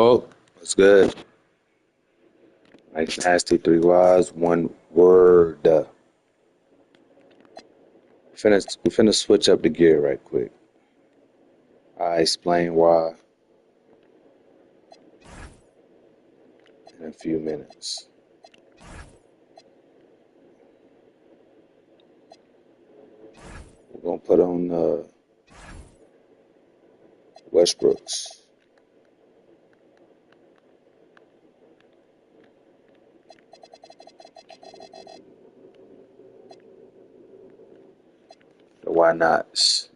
Oh, what's good? Nice, nasty, three wise, one word. We finna switch up the gear right quick. I explain why in a few minutes. We're gonna put on Westbrook's. The why nots.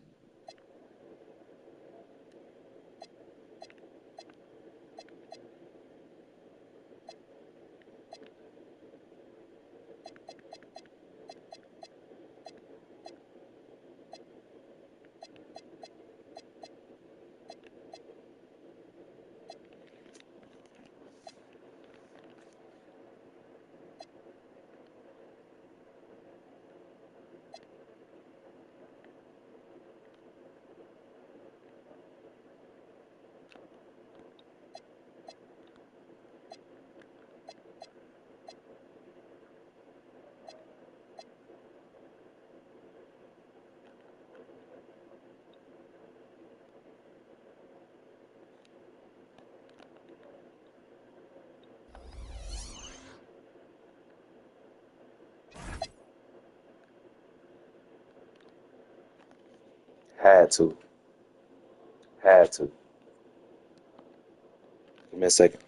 Had to. Had to. Give me a second.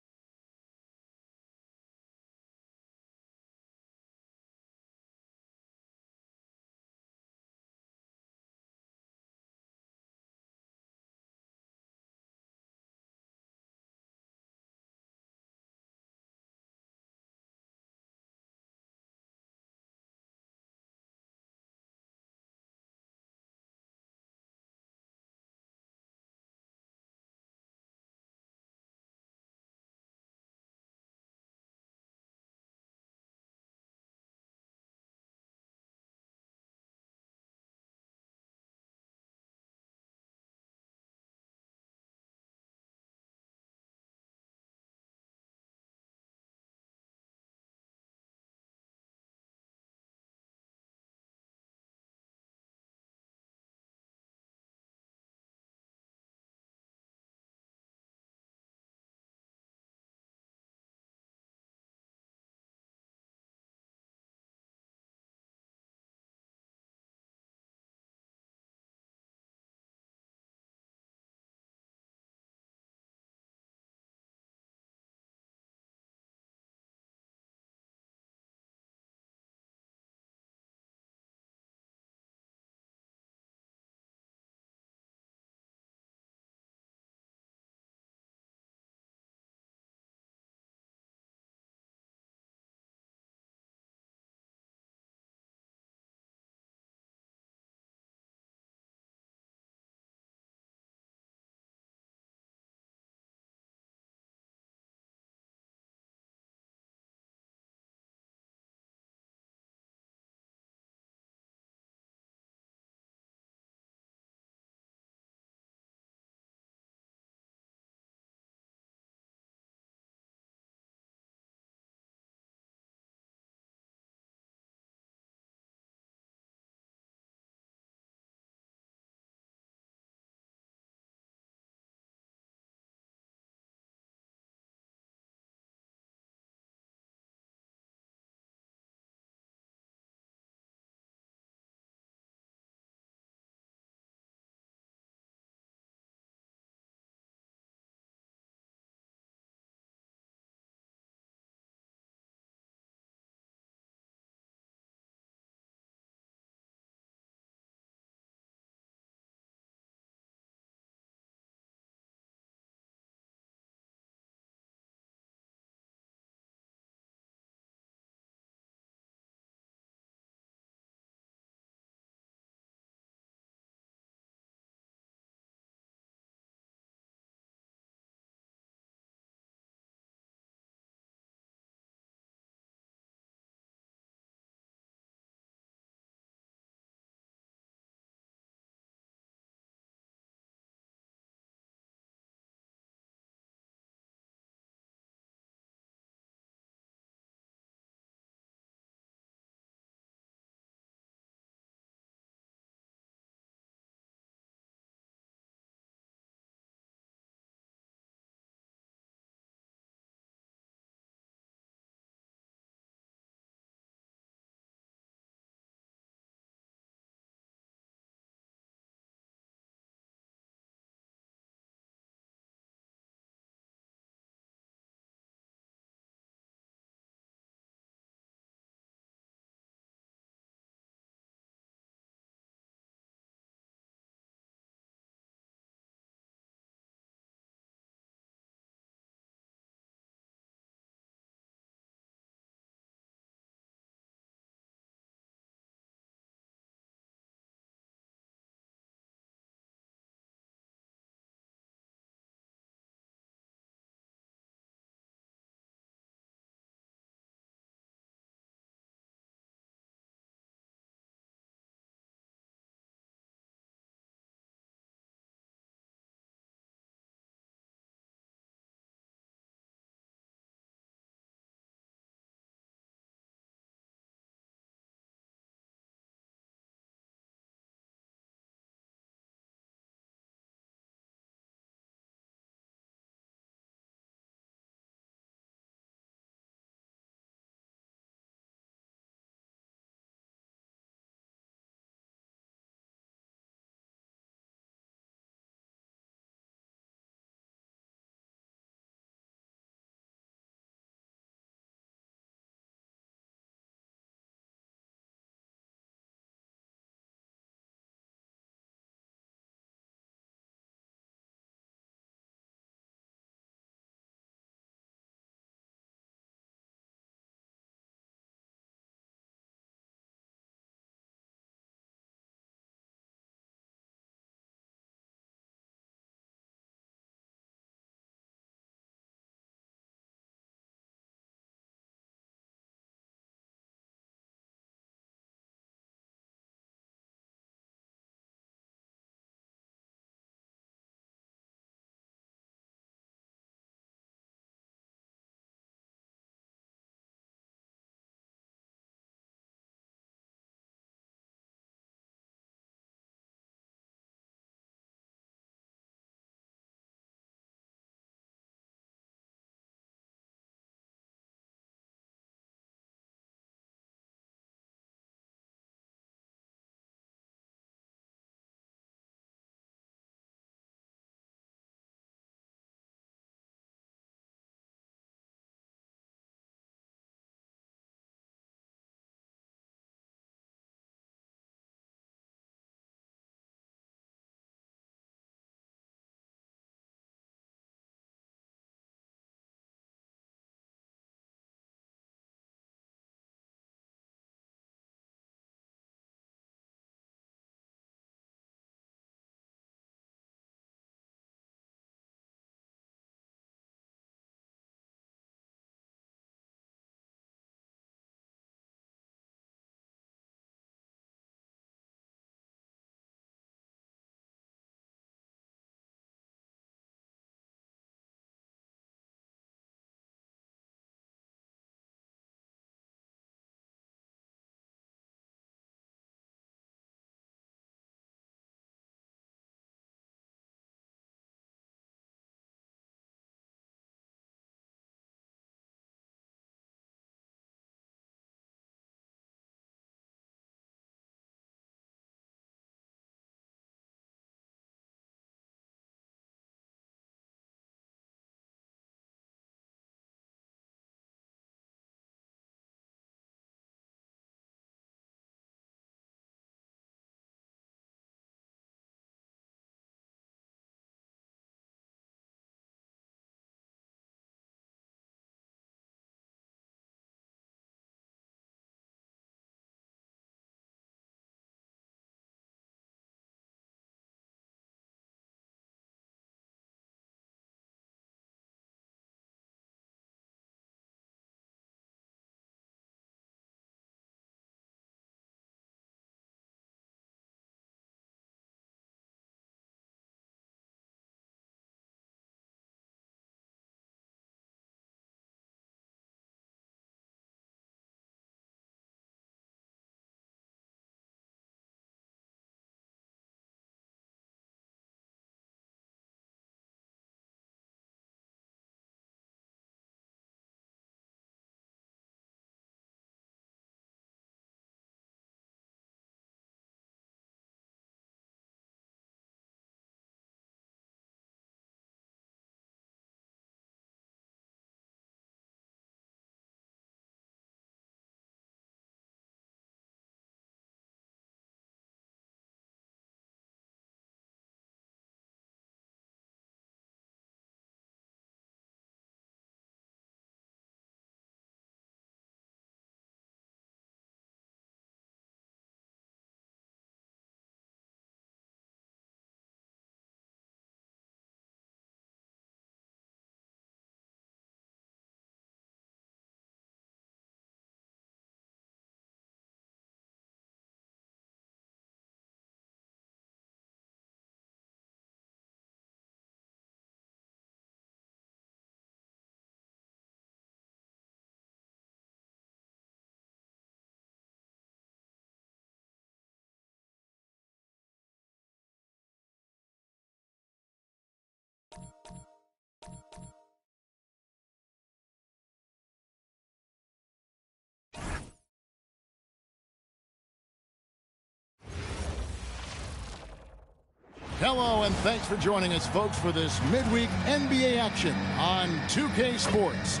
Hello, and thanks for joining us, folks, for this midweek NBA action on 2K Sports.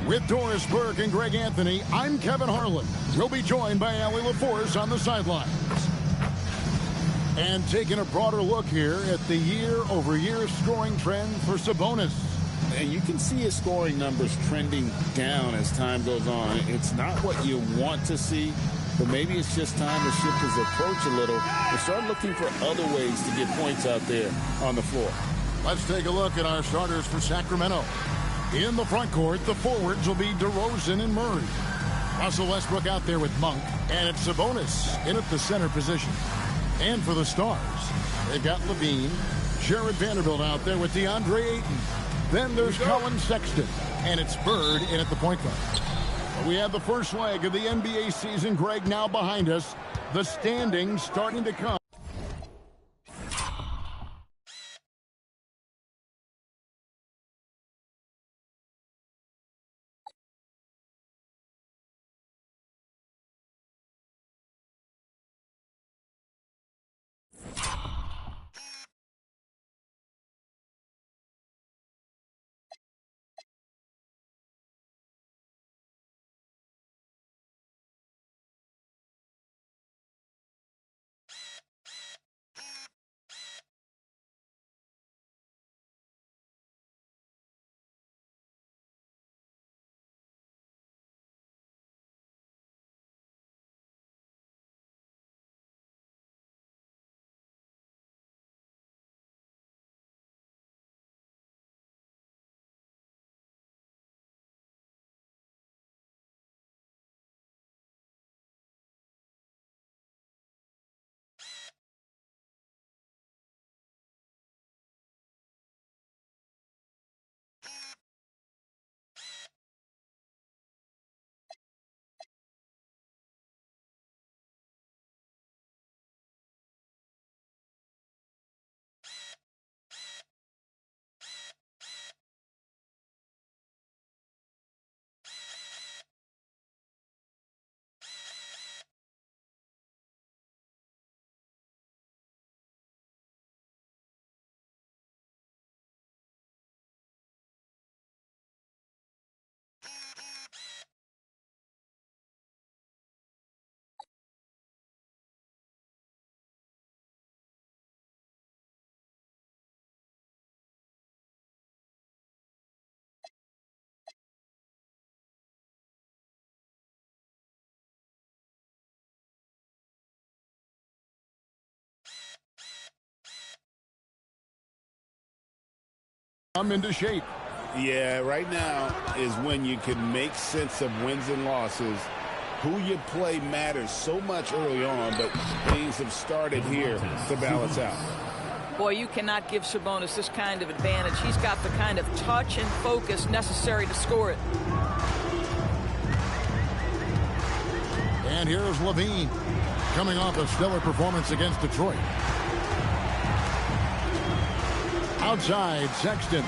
With Doris Burke and Greg Anthony, I'm Kevin Harlan. We'll be joined by Allie LaForce on the sidelines. And taking a broader look here at the year-over-year scoring trend for Sabonis. And you can see his scoring numbers trending down as time goes on. It's not what you want to see, but maybe it's just time to shift his approach a little and start looking for other ways to get points out there on the floor. Let's take a look at our starters for Sacramento. In the front court, the forwards will be DeRozan and Murray. Russell Westbrook out there with Monk, and it's Sabonis in at the center position. And for the Stars, they've got Levine, Jared Vanderbilt out there with DeAndre Ayton. Then there's Colin Sexton, and it's Bird in at the point guard. We have the first leg of the NBA season, Greg, now behind us. The standings starting to come. I'm into shape. Yeah, right now is when you can make sense of wins and losses. Who you play matters so much early on, but things have started here to balance out. Boy, you cannot give Sabonis this kind of advantage. He's got the kind of touch and focus necessary to score it. And here's Levine, coming off a stellar performance against Detroit. Outside, Sexton,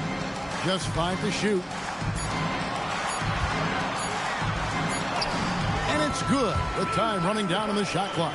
just 5 to shoot. And it's good, with time running down on the shot clock.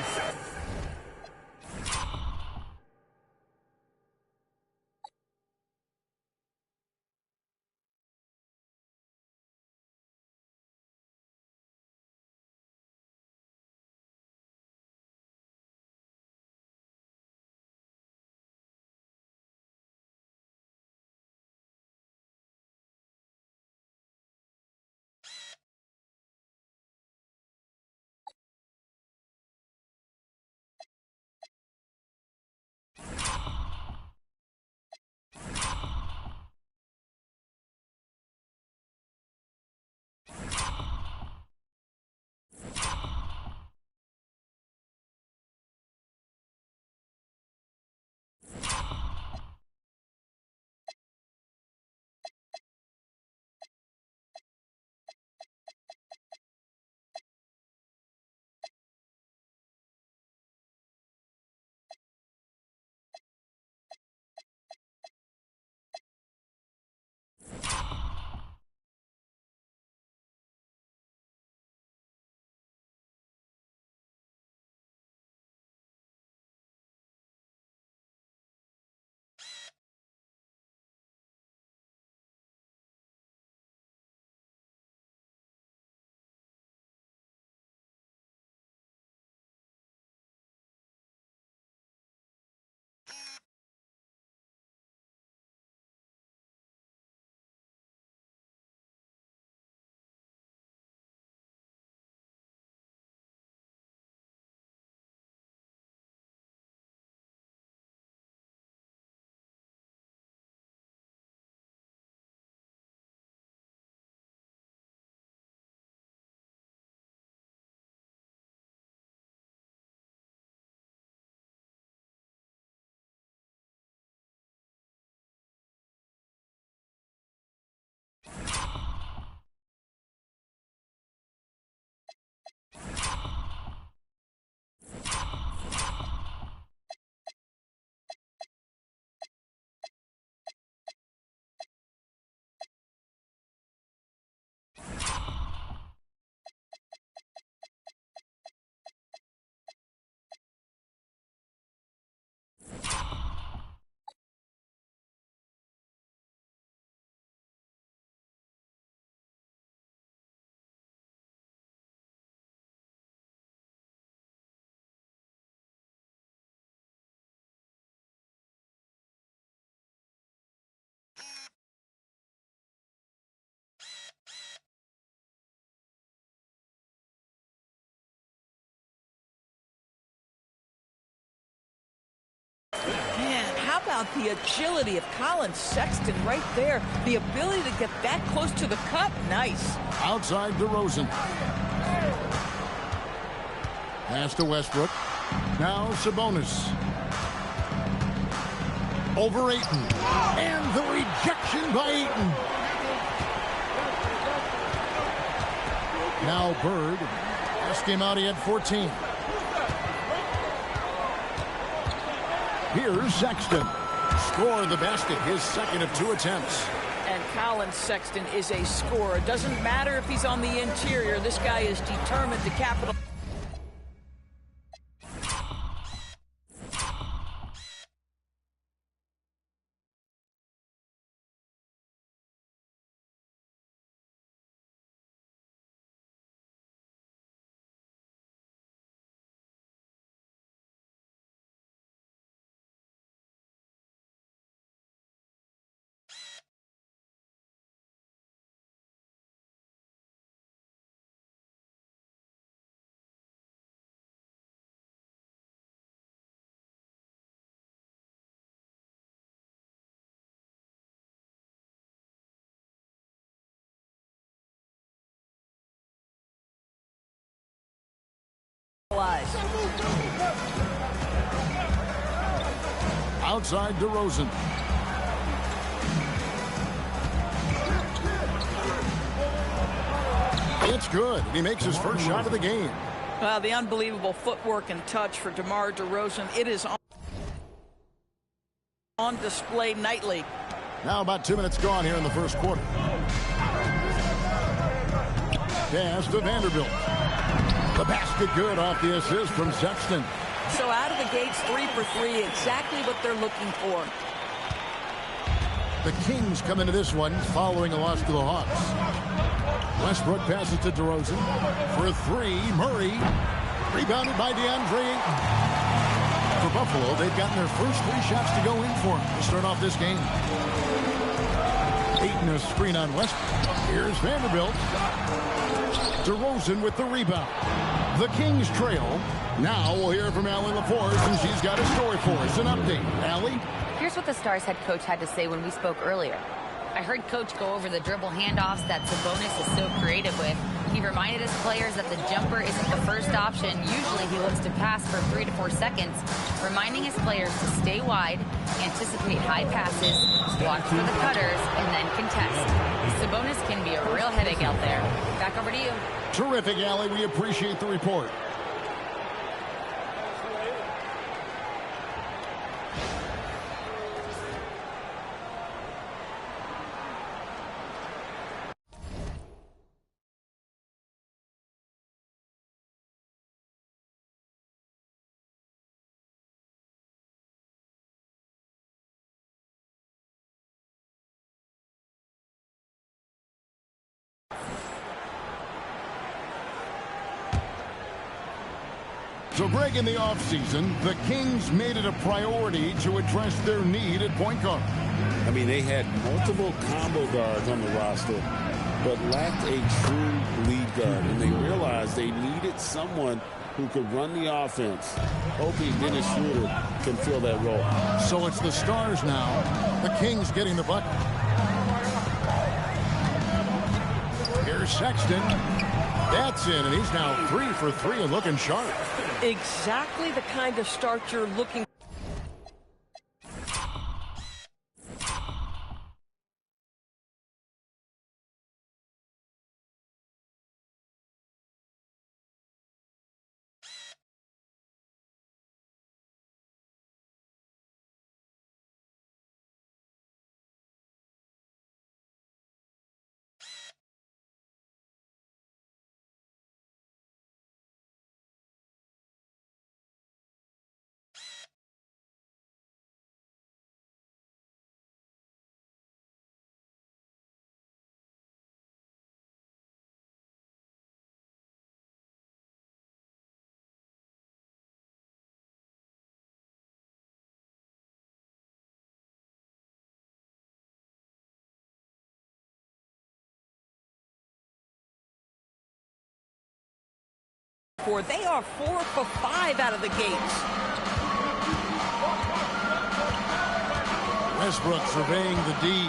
how about the agility of Colin Sexton right there? The ability to get that close to the cup. Nice. Outside DeRozan. Pass to Westbrook. Now Sabonis. Over Ayton. And the rejection by Ayton. Now Bird. Last game out he had 14. Here's Sexton. Score the basket, his second of 2 attempts. And Colin Sexton is a scorer. Doesn't matter if he's on the interior. This guy is determined to capitalize. Outside DeRozan. It's good. He makes his first shot of the game. Well, the unbelievable footwork and touch for DeMar DeRozan. It is on display nightly. Now about 2 minutes gone here in the first quarter. Pass to Vanderbilt. The basket good off the assist from Sexton. So out of the gates, 3 for 3, exactly what they're looking for. The Kings come into this one following a loss to the Hawks. Westbrook passes to DeRozan. For 3, Murray. Rebounded by DeAndre Ayton. For Buffalo, they've gotten their first 3 shots to go in for them to start off this game. Ayton a screen on Westbrook. Here's Vanderbilt. DeRozan with the rebound. The Kings trail. Now we'll hear from Allie LaForce, and she's got a story for us. An update. Allie? Here's what the Stars head coach had to say when we spoke earlier. I heard Coach go over the dribble handoffs that Sabonis is so creative with. He reminded his players that the jumper isn't the first option. Usually he looks to pass for 3 to 4 seconds, reminding his players to stay wide, anticipate high passes, watch for the cutters, and then contest. Sabonis can be a real headache out there. Back over to you. Terrific, Allie. We appreciate the report. So, Greg, in the offseason, the Kings made it a priority to address their need at point guard. I mean, they had multiple combo guards on the roster, but lacked a true lead guard. And they realized they needed someone who could run the offense, hoping Dennis Schroeder can fill that role. So it's the Stars now. The Kings getting the bucket. Here's Sexton. That's in, and he's now 3 for 3 and looking sharp. Exactly the kind of start you're looking for. They are 4 for 5 out of the gates. Westbrook surveying the D.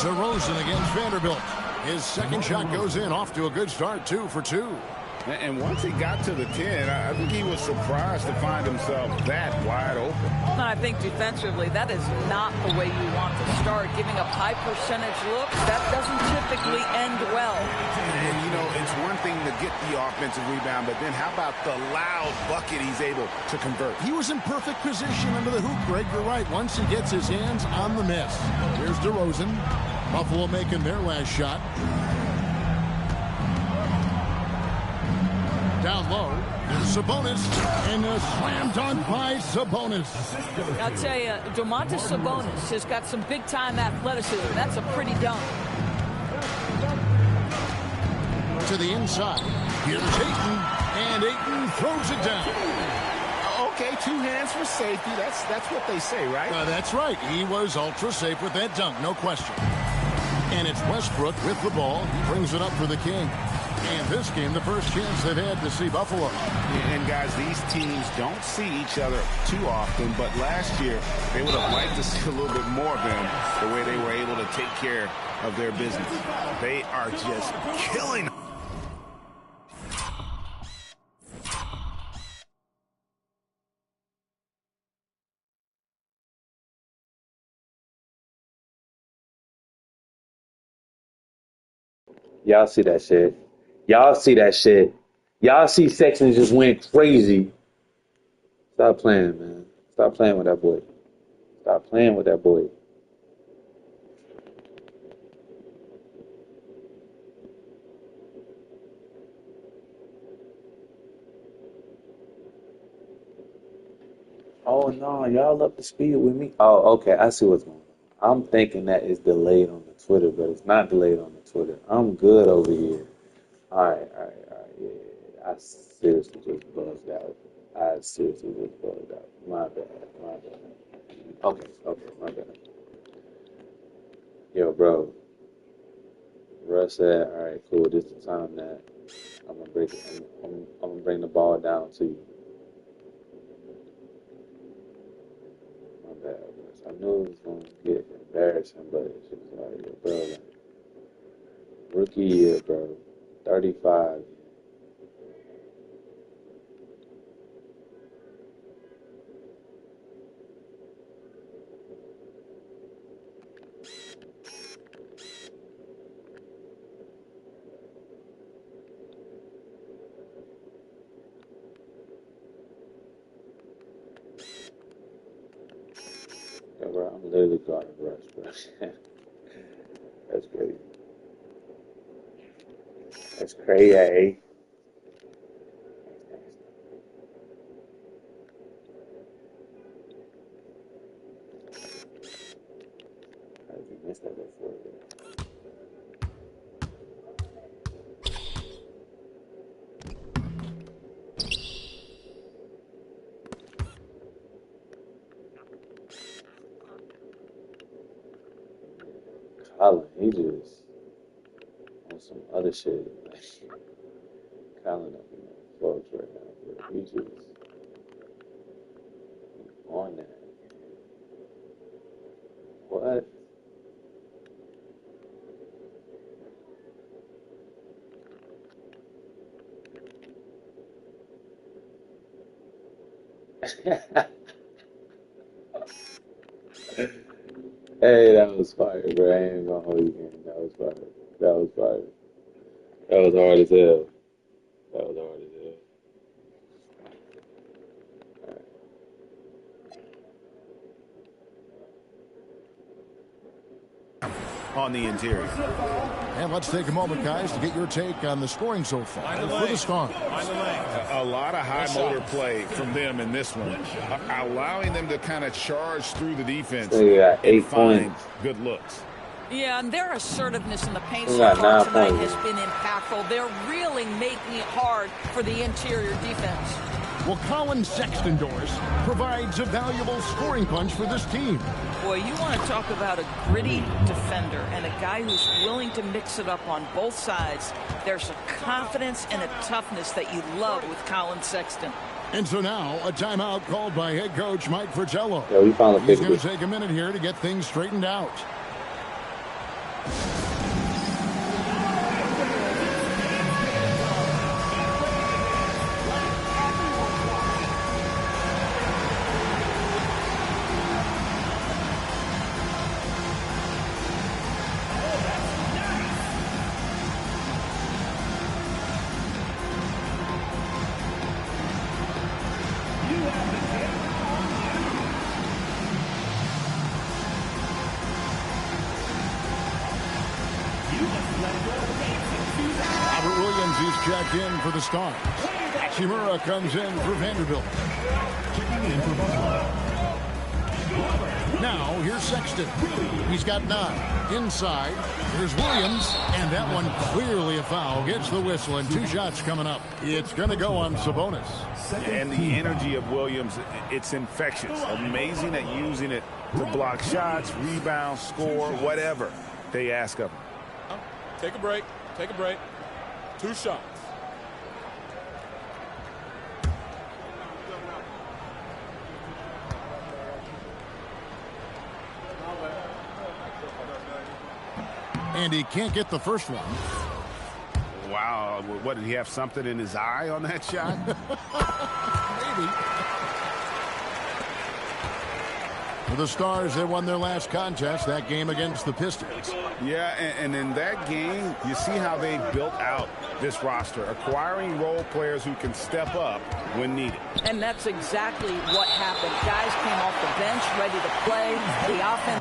DeRozan against Vanderbilt. His second shot goes in, off to a good start, 2 for 2. And once he got to the 10, I think he was surprised to find himself that wide open. I think defensively, that is not the way you want to start. Giving up high percentage looks, that doesn't typically end well. And, you know, it's one thing to get the offensive rebound, but then how about the loud bucket he's able to convert? He was in perfect position under the hoop, Greg. You're right. Once he gets his hands on the miss. Here's DeRozan. Buffalo making their last shot. Down low, there's Sabonis, and a slam dunk by Sabonis. I'll tell you, Domantas Sabonis has got some big-time athleticism. That's a pretty dunk. To the inside, here's Ayton, and Ayton throws it down. Okay, 2 hands for safety. That's what they say, right? That's right. He was ultra safe with that dunk, no question. And it's Westbrook with the ball. He brings it up for the King. And this game, the first chance they've had to see Buffalo. And, guys, these teams don't see each other too often, but last year they would have liked to see a little bit more of them the way they were able to take care of their business. They are just killing. Y'all see that shit. Y'all see that shit. Y'all see Sexton just went crazy. Stop playing, man. Stop playing with that boy. Stop playing with that boy. Oh, no. Y'all up to speed with me? Oh, okay. I see what's going on. I'm thinking that it's delayed on the Twitter, but it's not delayed on the Twitter. I'm good over here. All right. Yeah. I seriously just buzzed out. My bad. Okay, my bad. Yo, bro. Russ said, all right, cool. This is the time that I'm gonna bring the ball down to you. My bad, Russ. I knew it was gonna get embarrassing, but it's just like, yo, bro, like, rookie year, bro. 35. Yeah, bro, I'm literally guarding Russ, bro. That's crazy. That's crazy. How did you miss that before? Colin, he just on some other shit. Like, Colin up in the folks right now, bro. He just on that. What? Hey, that was fire, bro. I ain't gonna hold you again. That was fire. That was fire. That was hard as hell. That was hard as hell. On the interior. And let's take a moment, guys, to get your take on the scoring so far for the Storm. A lot of high motor play from them in this one, allowing them to kind of charge through the defense. So you got 8 and find points. good looks. Yeah, and their assertiveness in the paint We so got far 9 tonight points. has been impactful. They're really making it hard for the interior defense. Well, Colin Sexton, Doris, provides a valuable scoring punch for this team. Boy, you want to talk about a gritty defender and a guy who's willing to mix it up on both sides. There's a confidence and a toughness that you love with Colin Sexton. And so now, a timeout called by head coach Mike Fratello. Yeah, we finally He's figured going it. to take a minute here to get things straightened out. Robert Williams is checked in for the Stars. Hachimura comes in for Vanderbilt. Now, here's Sexton. He's got 9. Inside, here's Williams, and that one clearly a foul. Gets the whistle, and 2 shots coming up. It's going to go on Sabonis. And the energy of Williams, it's infectious. Amazing at using it to block shots, rebound, score, whatever they ask of him. Take a break. Take a break. 2 shots. And he can't get the first one. Wow, what, did he have something in his eye on that shot? Maybe. For the Stars, they won their last contest, that game against the Pistons. Yeah, and in that game, you see how they built out this roster, acquiring role players who can step up when needed. And that's exactly what happened. Guys came off the bench ready to play. The offense.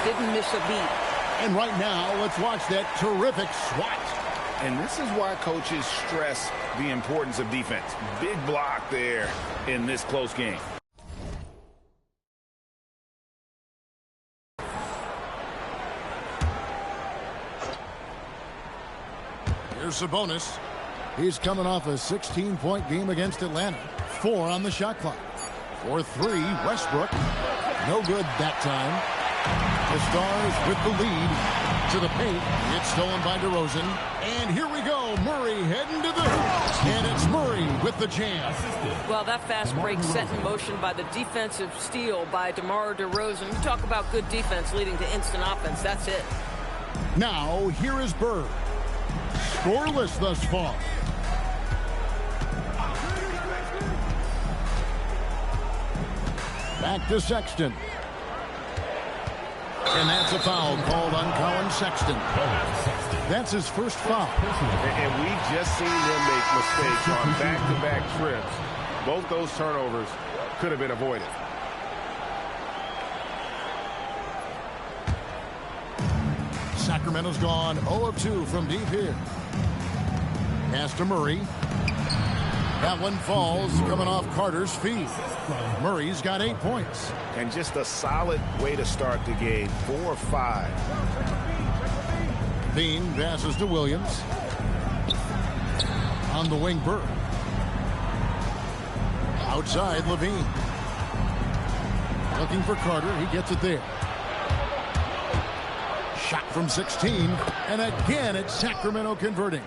Didn't miss a beat. And right now, let's watch that terrific swat. And this is why coaches stress the importance of defense. Big block there in this close game. Here's Sabonis. He's coming off a 16-point game against Atlanta. 4 on the shot clock. For 3, Westbrook. No good that time. The Stars with the lead to the paint. It's stolen by DeRozan. And here we go. Murray heading to the hoop. And it's Murray with the jam. Well, that fast break set in motion by the defensive steal by DeMar DeRozan. You talk about good defense leading to instant offense. That's it. Now, here is Bird. Scoreless thus far. Back to Sexton. And that's a foul called on Colin Sexton. That's his first foul. And we've just seen them make mistakes on back-to-back trips. Both those turnovers could have been avoided. Sacramento's gone 0 of 2 from deep here. Pass to Murray. That one falls coming off Carter's feet. Murray's got 8 points. And just a solid way to start the game. 4-5. Bean passes to Williams. On the wing, Burke. Outside, Levine. Looking for Carter. He gets it there. Shot from 16. And again, it's Sacramento converting.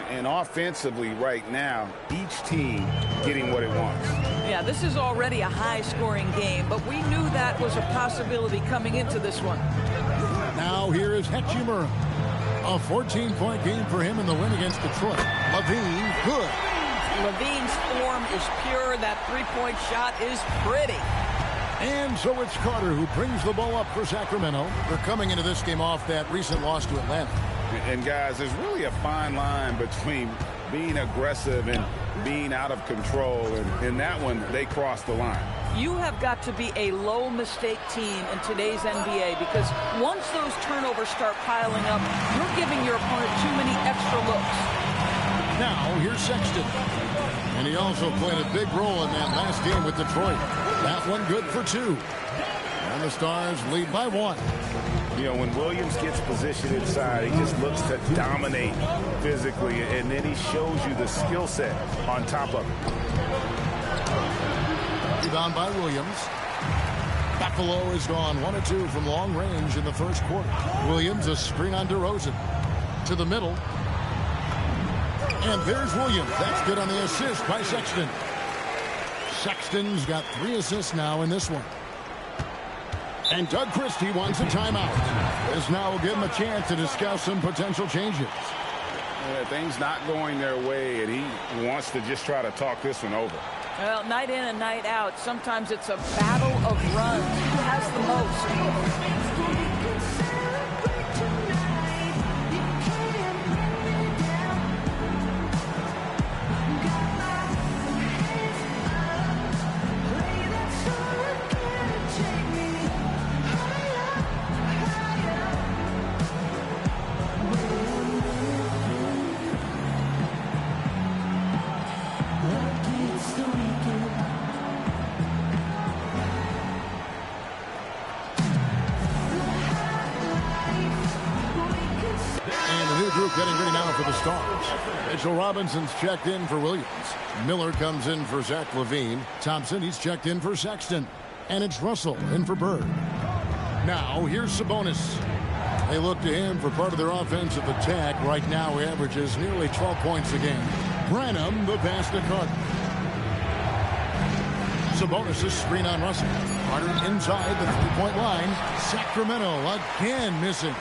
And offensively right now, each team getting what it wants. Yeah, this is already a high-scoring game, but we knew that was a possibility coming into this one. Now here is Hachimura. A 14-point game for him in the win against Detroit. Levine, good. Levine's form is pure. That three-point shot is pretty. And so it's Carter who brings the ball up for Sacramento. They're coming into this game off that recent loss to Atlanta. And guys, there's really a fine line between being aggressive and being out of control. And in that one, they crossed the line. You have got to be a low mistake team in today's NBA, because once those turnovers start piling up, you're giving your opponent too many extra looks. Now, here's Sexton. And he also played a big role in that last game with Detroit. That one good for 2. And the Stars lead by 1. You know, when Williams gets positioned inside, he just looks to dominate physically, and then he shows you the skill set on top of it. Rebound by Williams. Buffalo has gone 1 of 2 from long range in the first quarter. Williams, a screen on DeRozan. To the middle. And there's Williams. That's good on the assist by Sexton. Sexton's got 3 assists now in this one. And Doug Christie wants a timeout. This now will give him a chance to discuss some potential changes. Things not going their way, and he wants to just try to talk this one over. Well, night in and night out, sometimes it's a battle of runs. Who has the most? Group getting ready now for the Stars. Mitchell Robinson's checked in for Williams. Miller comes in for Zach LaVine. Thompson, he's checked in for Sexton. And it's Russell in for Bird. Now, here's Sabonis. They look to him for part of their offensive attack. Right now, he averages nearly 12 points a game. Branham, the pass to Carter. Sabonis' screen on Russell. Carter inside the three-point line. Sacramento again missing.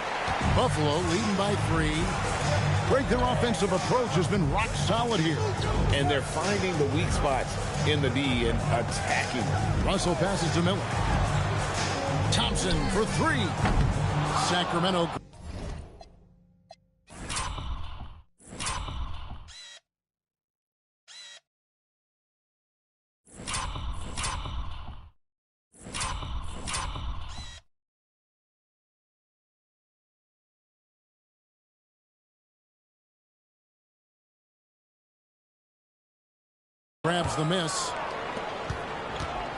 Buffalo leading by 3. Great, their offensive approach has been rock solid here. And they're finding the weak spots in the D and attacking. Russell passes to Miller. Thompson for 3. Sacramento. Grabs the miss.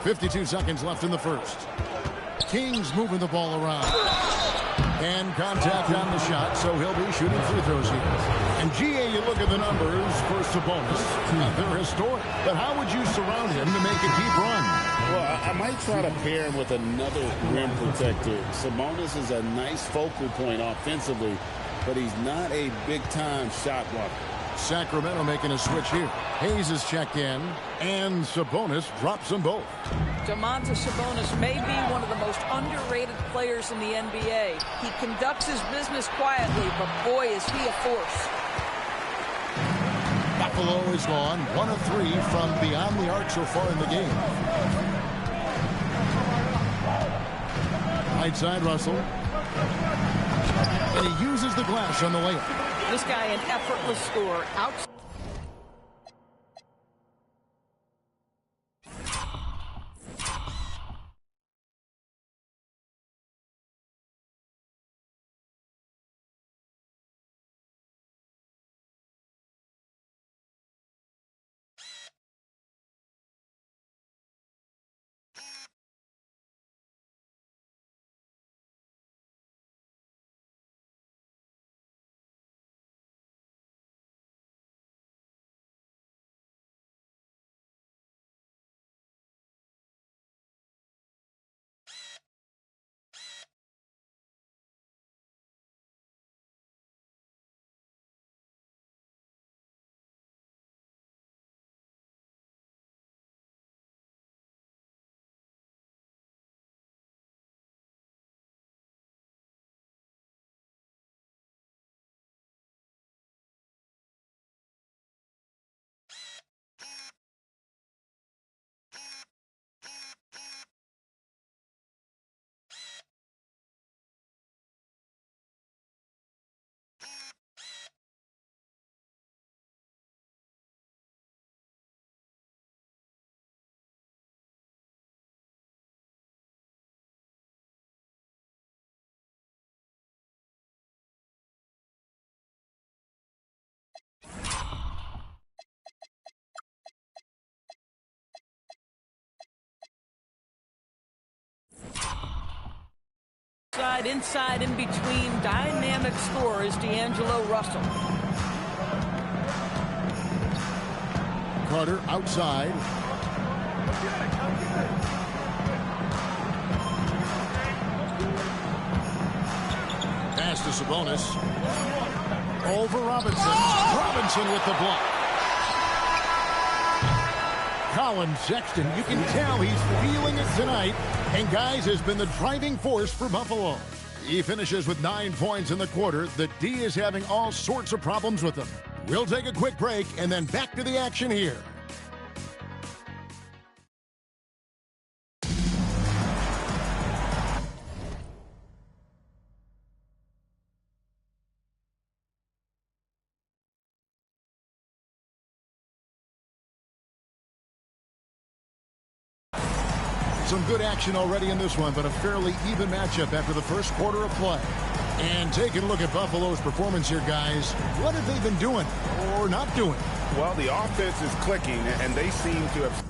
52 seconds left in the first. Kings moving the ball around. And contact on the shot, so he'll be shooting free throws here. And GA, you look at the numbers for Sabonis. They're historic. But how would you surround him to make a deep run? Well, I might try to pair him with another rim protector. Sabonis is a nice focal point offensively, but he's not a big-time shot blocker. Sacramento making a switch here. Hayes is checked in, and Sabonis drops them both. Domantas Sabonis may be one of the most underrated players in the NBA. He conducts his business quietly, but boy, is he a force. Buffalo is gone 1 of 3 from beyond the arc so far in the game. Right side, Russell. And he uses the glass on the layup. This guy an effortless scorer. Out. Inside, in between, dynamic score is D'Angelo Russell. Carter outside. Pass to Sabonis. Over Robinson. Robinson with the block. Colin Sexton, you can tell he's feeling it tonight. And, guys, has been the driving force for Buffalo. He finishes with 9 points in the quarter. The D is having all sorts of problems with him. We'll take a quick break and then back to the action here. Some good action already in this one, but a fairly even matchup after the first quarter of play. And taking a look at Buffalo's performance here, guys, what have they been doing or not doing? Well, the offense is clicking, and they seem to have...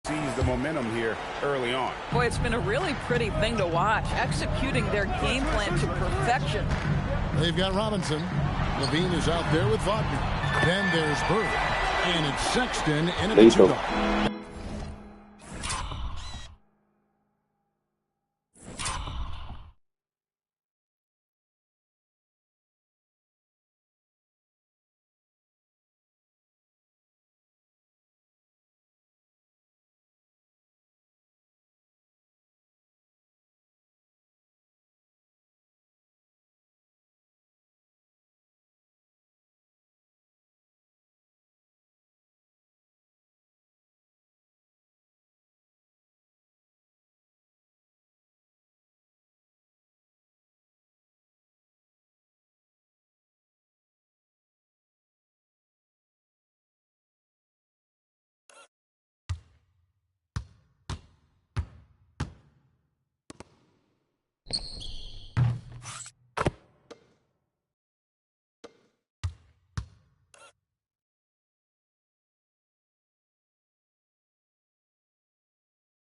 sees the momentum here early on. Boy, it's been a really pretty thing to watch, executing their game plan to perfection. They've got Robinson. Levine is out there with Wagner. Then there's Bird. And it's Sexton and a two-guard.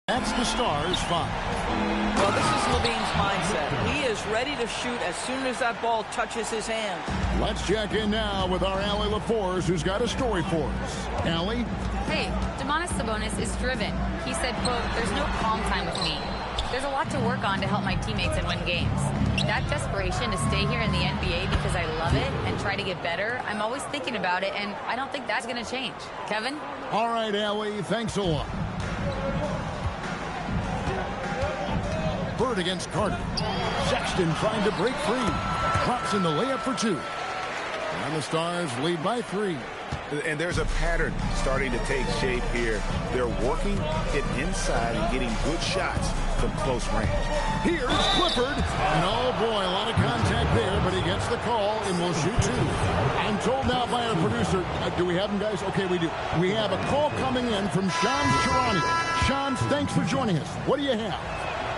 That's the Stars' 5. Well, this is Levine's mindset. He is ready to shoot as soon as that ball touches his hand. Let's check in now with our Allie LaForce, who's got a story for us. Allie? Hey, Domantas Sabonis is driven. He said, quote, "There's no calm time with me. There's a lot to work on to help my teammates and win games. That desperation to stay here in the NBA because I love it and try to get better, I'm always thinking about it, and I don't think that's going to change." Kevin? All right, Allie, thanks a lot. Bird against Carter. Sexton trying to break free. Drops in the layup for 2. And the Stars lead by 3. And there's a pattern starting to take shape here. They're working it inside and getting good shots from close range. Here's Clifford. And oh boy, a lot of contact there, but he gets the call and will shoot 2. I'm told now by our producer, do we have him, guys? Okay, we do. We have a call coming in from Shams Charania. Shams, thanks for joining us. What do you have?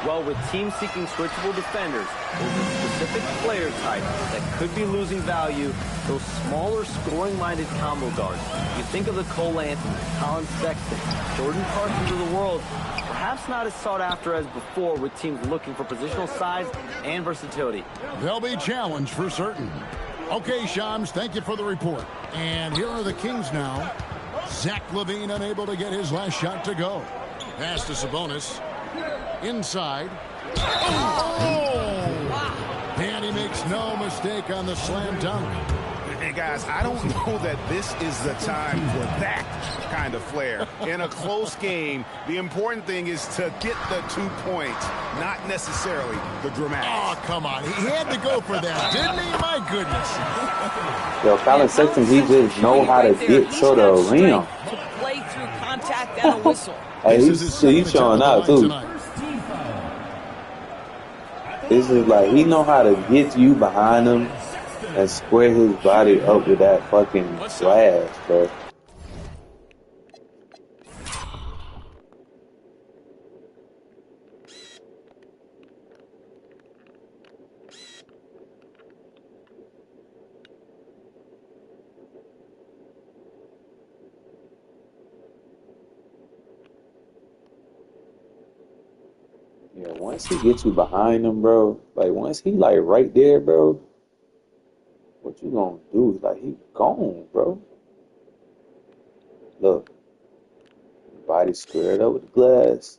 Well, with teams seeking switchable defenders, there's a specific player type that could be losing value, those smaller scoring-minded combo guards. You think of the Cole Anthony, Colin Sexton, Jordan Parsons of the world, perhaps not as sought after as before with teams looking for positional size and versatility. They'll be challenged for certain. Okay, Shams, thank you for the report. And here are the Kings now. Zach LaVine unable to get his last shot to go. Pass to Sabonis. Inside. Oh! Wow. And he makes no mistake on the slam dunk. And guys, I don't know that this is the time for that kind of flair. In a close game, the important thing is to get the 2 points, not necessarily the dramatics. Oh, come on. He had to go for that, didn't he? My goodness. Yo, Colin Sexton, he just know how to get to the arena. To play through contact and a whistle. Hey, he's showing out, too. It's just like he know how to get you behind him and square his body up with that fucking slash, bro. Yeah, once he gets you behind him, bro, like once he like right there, bro, what you gonna do? Like he gone, bro. Look, body squared up with the glass.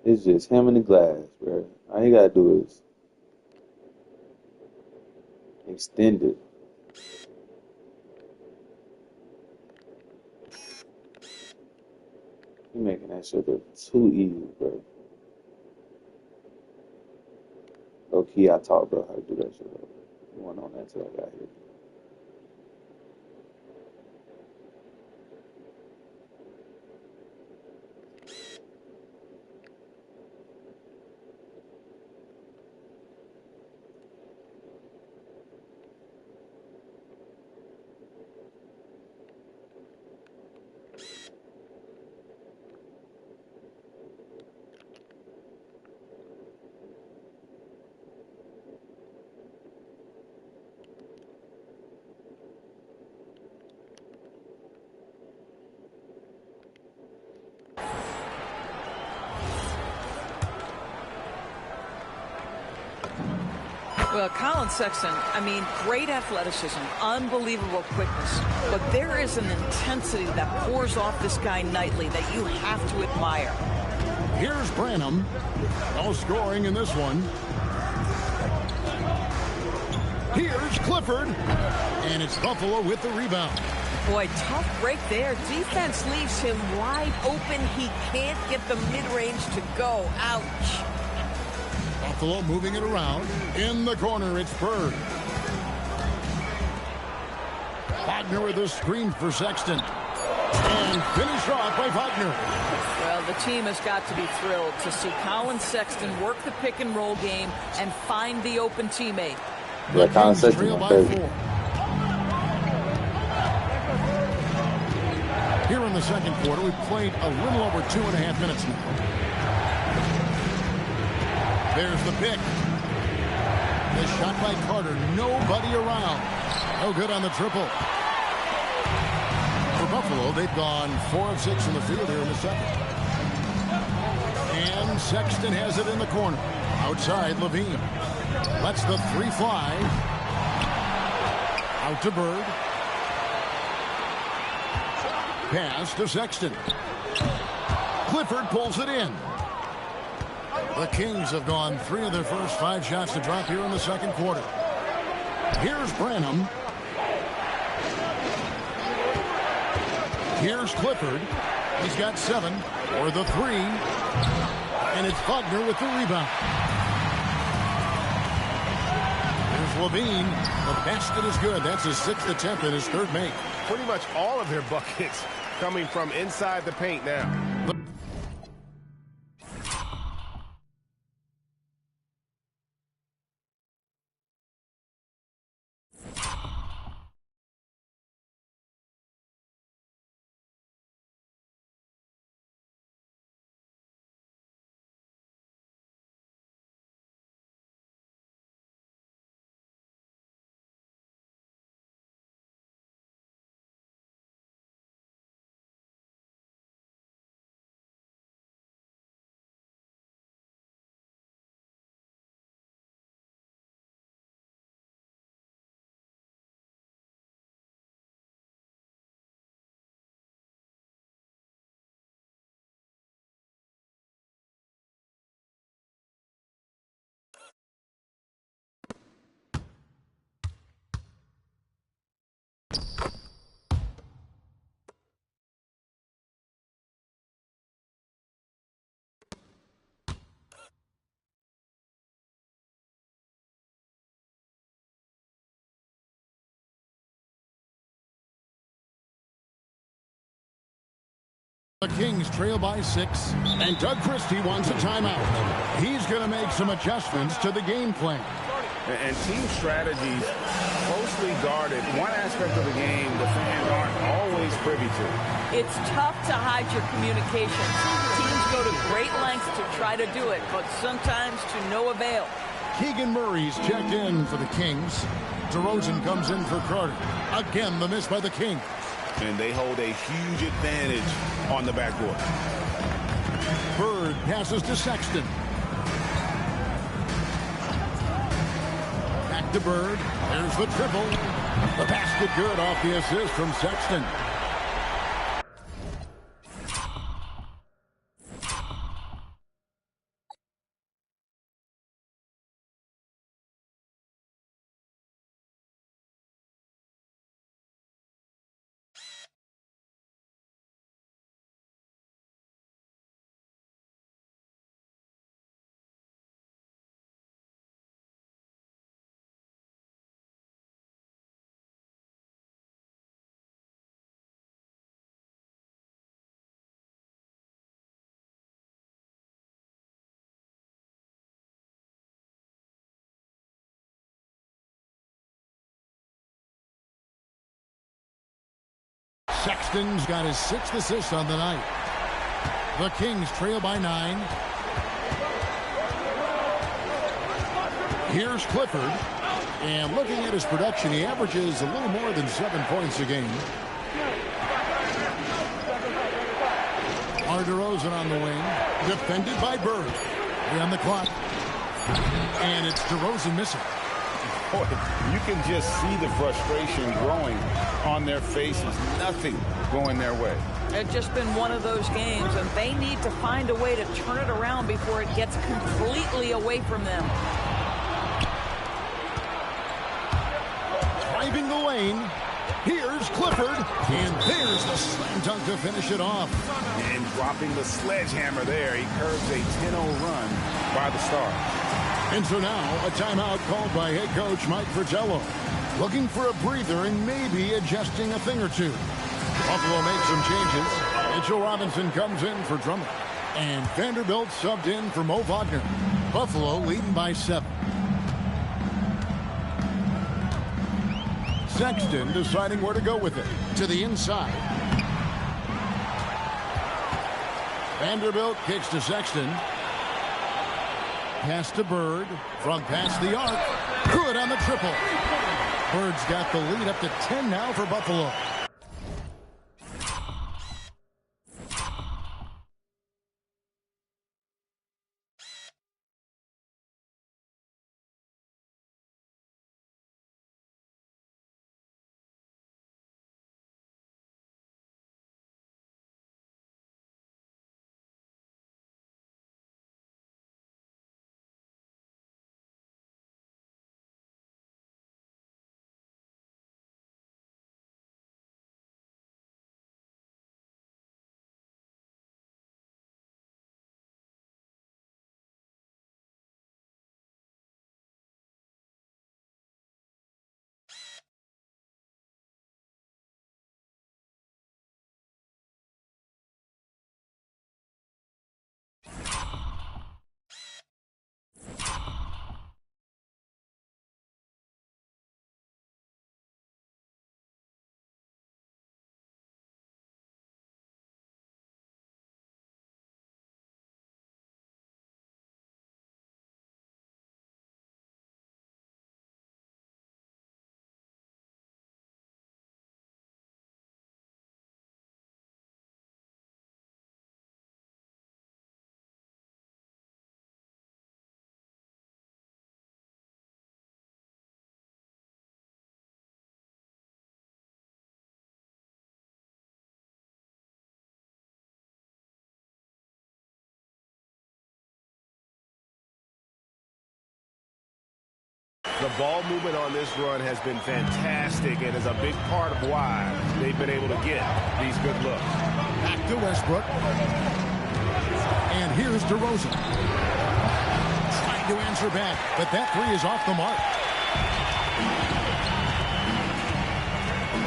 It's just him and the glass, bro. All you gotta do is extend it. You making that shit look too easy, bro. Low key, I taught bro how to do that shit. Bro. You went on that till I got here. Well, Colin Sexton, I mean, great athleticism, unbelievable quickness, but there is an intensity that pours off this guy nightly that you have to admire. Here's Branham. No scoring in this one. Here's Clifford. And it's Buffalo with the rebound. Boy, tough break there. Defense leaves him wide open. He can't get the mid-range to go. Ouch. Buffalo moving it around. In the corner, it's Bird. Wagner with a screen for Sexton. And finished off by Wagner. Well, the team has got to be thrilled to see Colin Sexton work the pick-and-roll game and find the open teammate. Yeah, Colin Sexton Trail by 4. Here in the second quarter, we've played a little over 2.5 minutes now. There's the pick. The shot by Carter. Nobody around. No good on the triple. For Buffalo, they've gone 4 of 6 in the field here in the second. And Sexton has it in the corner. Outside, Levine. Lets the 3 fly. Out to Bird. Pass to Sexton. Clifford pulls it in. The Kings have gone 3 of their first 5 shots to drop here in the second quarter. Here's Branham. Here's Clifford. He's got 7 for the 3. And it's Wagner with the rebound. Here's Levine. The basket is good. That's his 6th attempt and his 3rd make. Pretty much all of their buckets coming from inside the paint now. The Kings trail by 6, and Doug Christie wants a timeout. He's going to make some adjustments to the game plan. And team strategies closely guarded. One aspect of the game the fans aren't always privy to. It's tough to hide your communication. Teams go to great lengths to try to do it, but sometimes to no avail. Keegan Murray's checked in for the Kings. DeRozan comes in for Carter. Again, the miss by the Kings. And they hold a huge advantage on the backboard. Bird passes to Sexton. Back to Bird. There's the triple. The basket good off the assist from Sexton. Sexton's got his 6th assist on the night. The Kings trail by 9. Here's Clifford. And looking at his production, he averages a little more than 7 points a game. DeRozan on the wing. Defended by Bird. 3 on the clock. And it's DeRozan missing. Boy, you can just see the frustration growing on their faces. Nothing going their way. It's just been one of those games, and they need to find a way to turn it around before it gets completely away from them. Driving the lane. Here's Clifford. And there's the slam dunk to finish it off. And dropping the sledgehammer there, he curves a 10-0 run by the Stars. And so now, a timeout called by head coach Mike Fratello. Looking for a breather and maybe adjusting a thing or two. Buffalo makes some changes. Mitchell Robinson comes in for Drummond. And Vanderbilt subbed in for Mo Wagner. Buffalo leading by 7. Sexton deciding where to go with it. To the inside. Vanderbilt kicks to Sexton. Pass to Bird from past the arc. Good on the triple. Bird's got the lead up to 10 now for Buffalo. The ball movement on this run has been fantastic and is a big part of why they've been able to get these good looks. Back to Westbrook. And here's DeRozan. Trying to answer back, but that 3 is off the mark.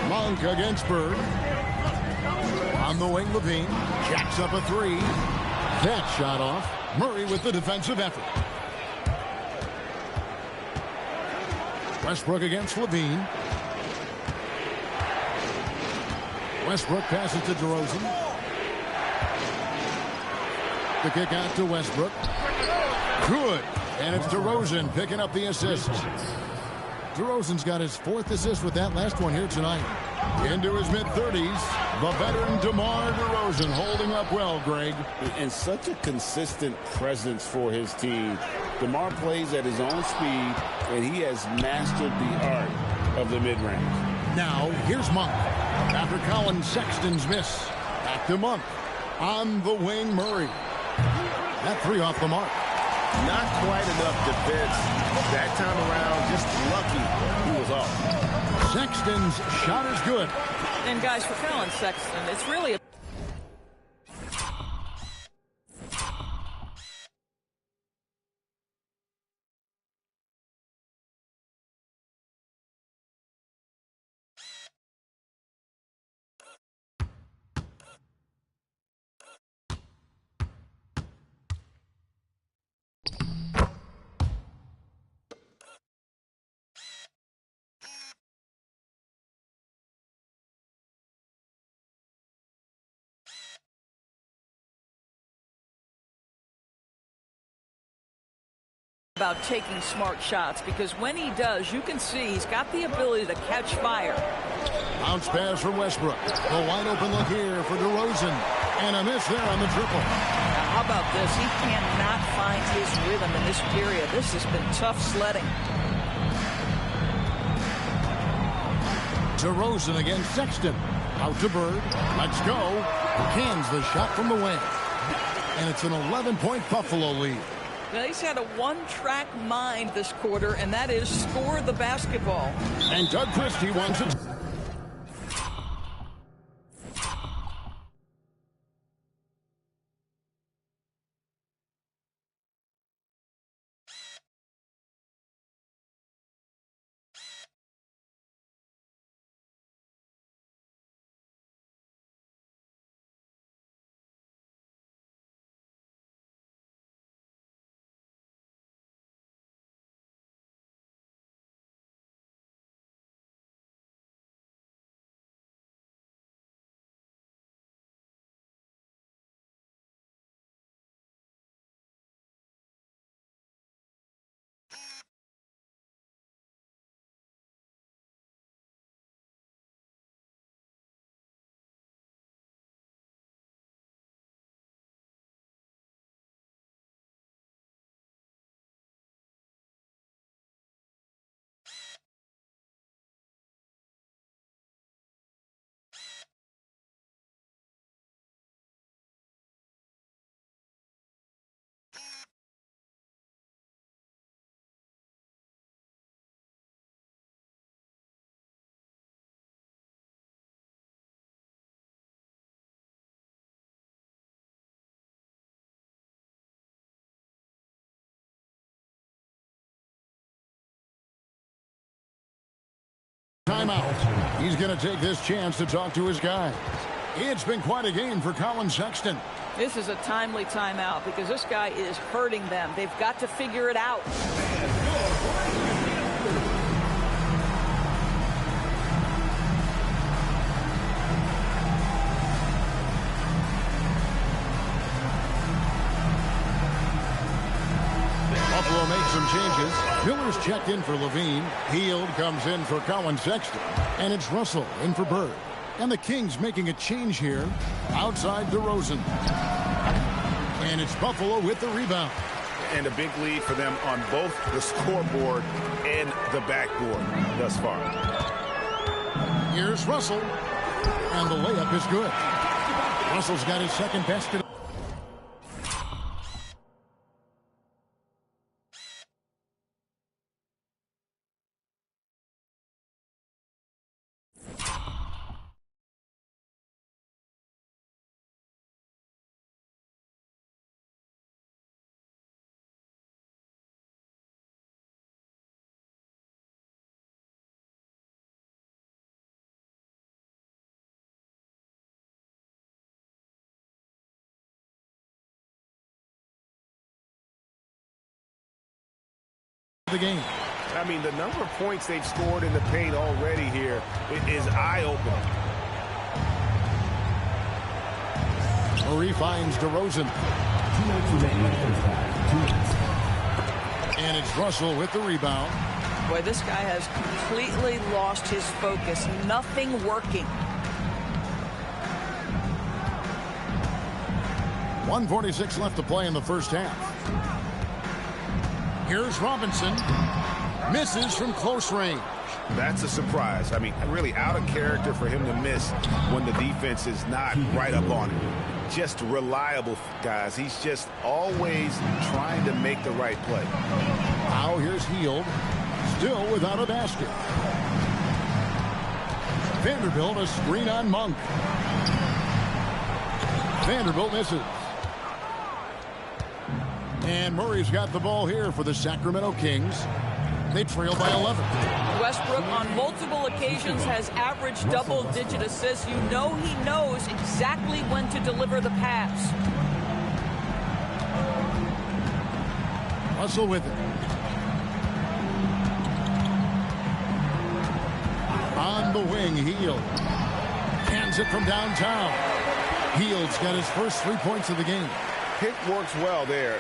Monk against Bird. On the wing, Levine jacks up a three. That shot off. Murray with the defensive effort. Westbrook against Levine. Westbrook passes to DeRozan. The kick out to Westbrook. Good. And it's DeRozan picking up the assist. DeRozan's got his 4th assist with that last one here tonight. Into his mid-30s, the veteran DeMar DeRozan holding up well, Greg. And such a consistent presence for his team. DeMar plays at his own speed, and he has mastered the art of the mid-range. Now, here's Monk. After Colin Sexton's miss, back to Monk. On the wing, Murray. That three off the mark. Not quite enough defense that time around. Just lucky he was off. Sexton's shot is good. And guys, for Colin Sexton, it's really a about taking smart shots, because when he does, you can see he's got the ability to catch fire. Bounce pass from Westbrook. A wide open look here for DeRozan. And a miss there on the triple. Now, how about this? He cannot find his rhythm in this period. This has been tough sledding. DeRozan against Sexton. Out to Bird. Let's go. Cans the shot from the wing. And it's an 11-point Buffalo lead. Now, he's had a one-track mind this quarter, and that is score the basketball. And Doug Christie wants it. Timeout. He's going to take this chance to talk to his guy. It's been quite a game for Colin Sexton. This is a timely timeout because this guy is hurting them. They've got to figure it out. Buffalo makes some changes. Miller's checked in for Levine. Hield comes in for Colin Sexton. And it's Russell in for Bird. And the Kings making a change here outside DeRozan. And it's Buffalo with the rebound. And a big lead for them on both the scoreboard and the backboard thus far. Here's Russell. And the layup is good. Russell's got his second basket. the game. I mean, the number of points they've scored in the paint already here is eye-opening. Murray finds DeRozan. And it's Russell with the rebound. Boy, this guy has completely lost his focus. Nothing working. 1:46 left to play in the first half. Here's Robinson. Misses from close range. That's a surprise. I mean, really out of character for him to miss when the defense is not right up on him. Just reliable, guys. He's just always trying to make the right play. Now here's Hield. Still without a basket. Vanderbilt a screen on Monk. Vanderbilt misses. And Murray's got the ball here for the Sacramento Kings. They trail by 11. Westbrook on multiple occasions has averaged double-digit assists. You know he knows exactly when to deliver the pass. Russell with it. On the wing, Hield. Hands it from downtown. Hield's got his first 3 points of the game. Pick works well there.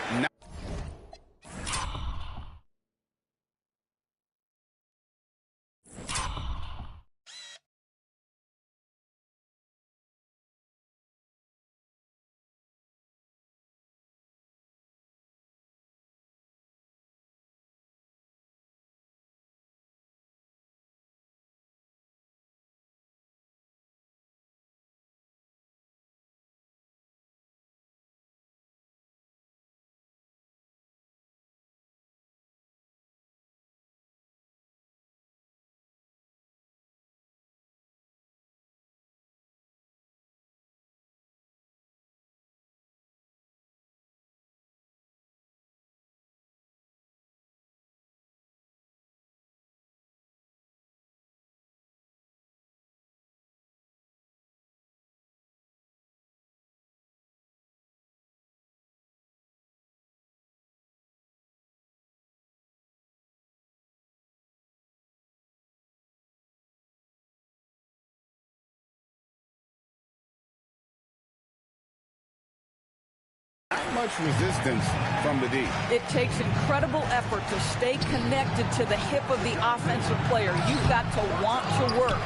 Not much resistance from the D. It takes incredible effort to stay connected to the hip of the offensive player. You've got to want to work.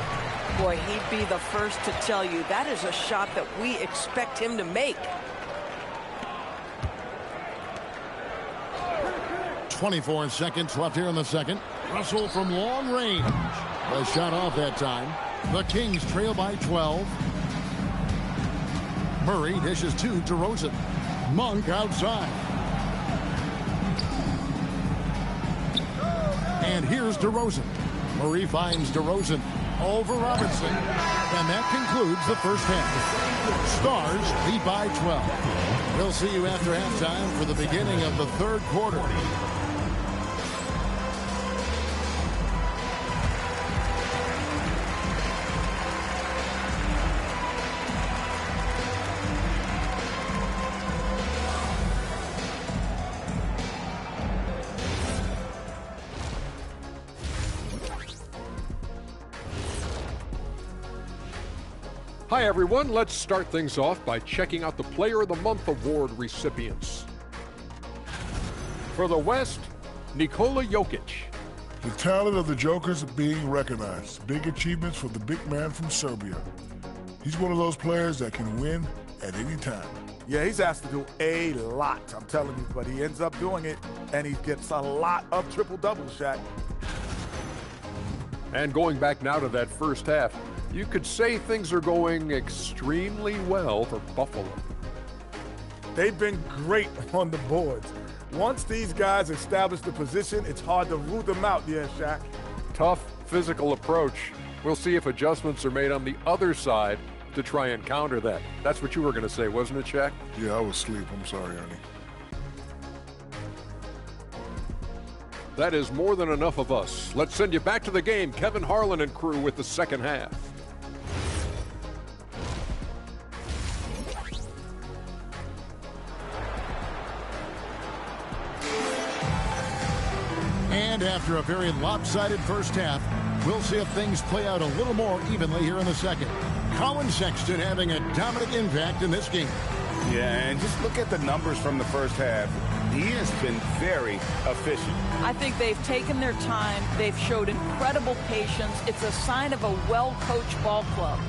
Boy, he'd be the first to tell you that is a shot that we expect him to make. 24 seconds left here in the second. Russell from long range. The shot off that time. The Kings trail by 12. Murray dishes to DeRozan. Monk outside. And here's DeRozan. Murray finds DeRozan over Robinson. And that concludes the first half. Stars lead by 12. We'll see you after halftime for the beginning of the third quarter. Hi everyone, let's start things off by checking out the Player of the Month award recipients. For the West, Nikola Jokic. The talent of the Jokers being recognized. Big achievements for the big man from Serbia. He's one of those players that can win at any time. Yeah, he's asked to do a lot, I'm telling you, but he ends up doing it, and he gets a lot of triple-doubles, Shaq. And going back now to that first half, you could say things are going extremely well for Buffalo. They've been great on the boards. Once these guys establish the position, it's hard to root them out, yeah, Shaq. Tough physical approach. We'll see if adjustments are made on the other side to try and counter that. That's what you were going to say, wasn't it, Shaq? Yeah, I was asleep. I'm sorry, Ernie. That is more than enough of us. Let's send you back to the game. Kevin Harlan and crew with the second half. And after a very lopsided first half, we'll see if things play out a little more evenly here in the second. Colin Sexton having a dominant impact in this game. Yeah, and just look at the numbers from the first half. He has been very efficient. I think they've taken their time. They've showed incredible patience. It's a sign of a well-coached ball club.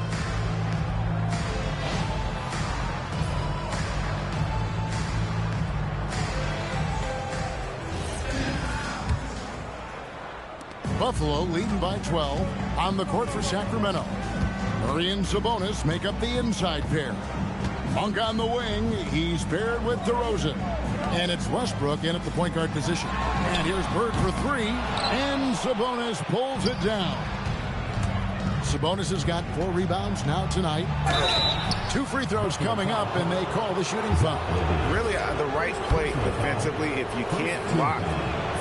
Buffalo leading by 12 on the court for Sacramento. Murray and Sabonis make up the inside pair. Monk on the wing. He's paired with DeRozan. And it's Westbrook in at the point guard position. And here's Bird for three. And Sabonis pulls it down. Sabonis has got 4 rebounds now tonight. 2 free throws coming up, and they call the shooting foul. Really the right play defensively. If you can't block,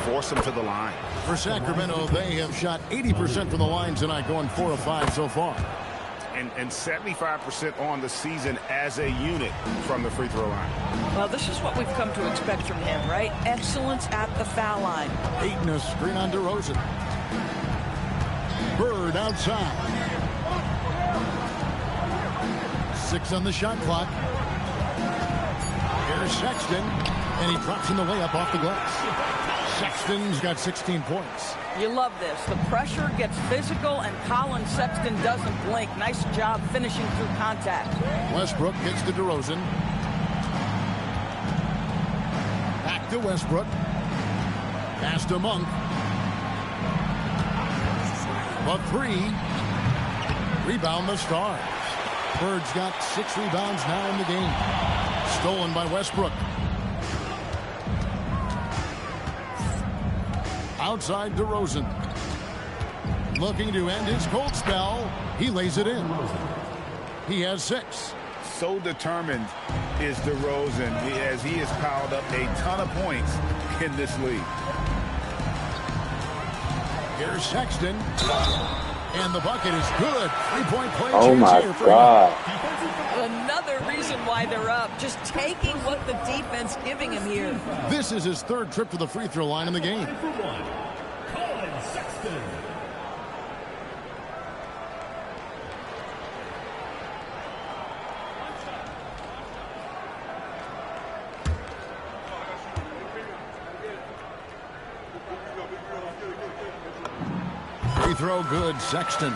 force them to the line. For Sacramento, they have shot 80% from the line tonight, going 4 of 5 so far. And 75% on the season as a unit from the free throw line. Well, this is what we've come to expect from him, right? Excellence at the foul line. Ayton a screen on DeRozan. Bird outside. 6 on the shot clock. Here's Sexton, and he drops in the layup off the glass. Sexton's got 16 points. You love this. The pressure gets physical, and Colin Sexton doesn't blink. Nice job finishing through contact. Westbrook gets to DeRozan. Back to Westbrook. Pass to Monk. But 3. Rebound the Stars. Bird's got 6 rebounds now in the game. Stolen by Westbrook. Outside DeRozan. Looking to end his cold spell. He lays it in. He has 6. So determined is DeRozan as he has piled up a ton of points in this league. Here's Sexton. And the bucket is good. 3-point play. Oh my God. Another reason why they're up. Just taking what the defense giving him here. This is his 3rd trip to the free throw line in the game. Colin Sexton. Free throw good, Sexton.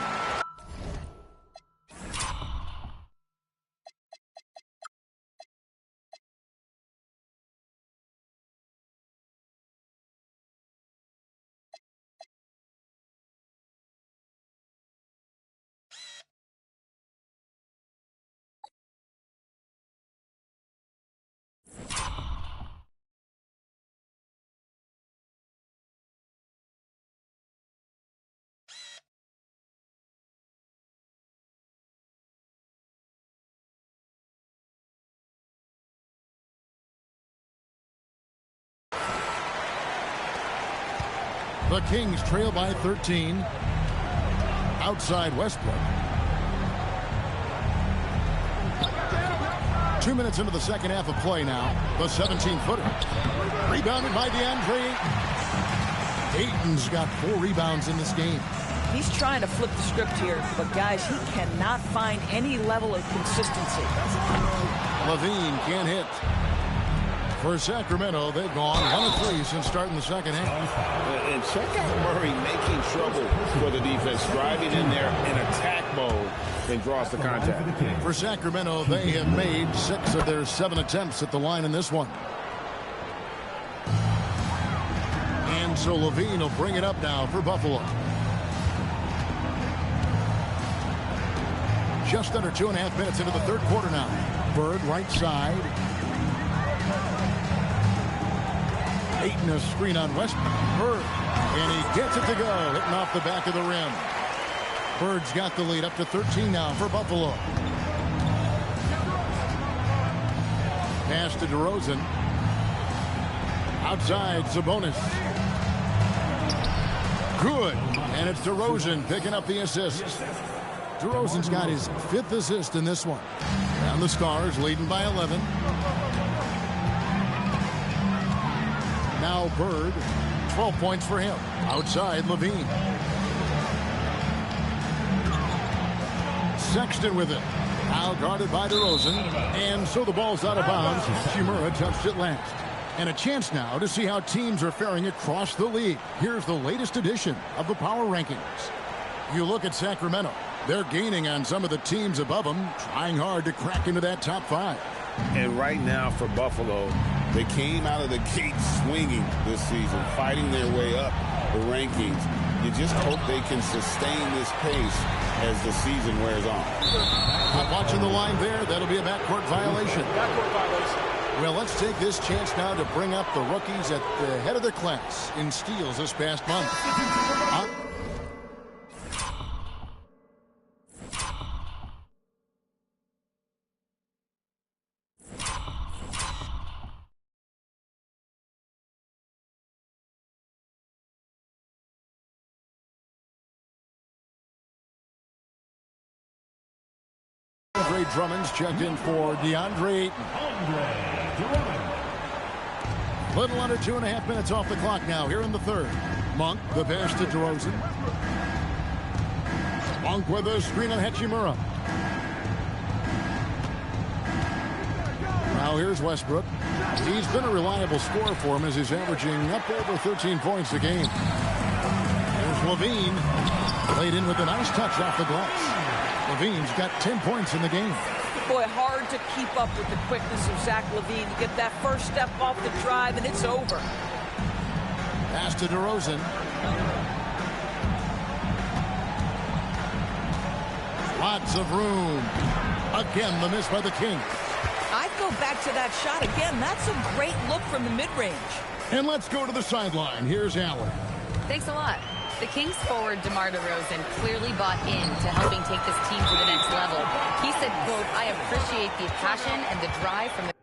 The Kings trail by 13. Outside Westbrook. 2 minutes into the second half of play now. The 17-footer. Rebounded by DeAndre Ayton. Ayton's got 4 rebounds in this game. He's trying to flip the script here, but guys, he cannot find any level of consistency. Levine can't hit. For Sacramento, they've gone 1 of 3 since starting the second half. And check out Murray making trouble for the defense, driving in there in attack mode, and draws the contact. For Sacramento, they have made 6 of their 7 attempts at the line in this one. And so Levine will bring it up now for Buffalo. Just under 2.5 minutes into the third quarter now. Bird right side. Ayton a screen on Westbrook. Bird. And he gets it to go. Hitting off the back of the rim. Bird's got the lead up to 13 now for Buffalo. Pass to DeRozan. Outside Sabonis. Good. And it's DeRozan picking up the assist. DeRozan's got his 5th assist in this one. And the Stars leading by 11. Now Bird 12 points for him. Outside, Levine. Sexton with it. Now guarded by DeRozan. And so the ball's out of bounds. Hachimura touched it last. And a chance now to see how teams are faring across the league. Here's the latest edition of the Power Rankings. You look at Sacramento. They're gaining on some of the teams above them, trying hard to crack into that top 5. And right now for Buffalo, they came out of the gate swinging this season, fighting their way up the rankings. You just hope they can sustain this pace as the season wears on. Not watching the line there. That'll be a backcourt violation. Backcourt violation. Well, let's take this chance now to bring up the rookies at the head of their class in steals this past month. Andre Drummond's checked in for DeAndre Ayton. Little under 2.5 minutes off the clock now here in the third. Monk, the pass to DeRozan. Monk with a screen on Hachimura. Now here's Westbrook. He's been a reliable scorer for him as he's averaging up over 13 points a game. Here's Levine. Played in with a nice touch off the glass. Levine's got 10 points in the game. Boy, hard to keep up with the quickness of Zach LaVine. You get that first step off the drive, and it's over. Pass to DeRozan. Lots of room. Again, the miss by the Kings. I'd go back to that shot again. That's a great look from the mid-range. And let's go to the sideline. Here's Allen. Thanks a lot. The Kings forward DeMar DeRozan clearly bought into helping take this team to the next level. He said, quote, "I appreciate the passion and the drive from the..."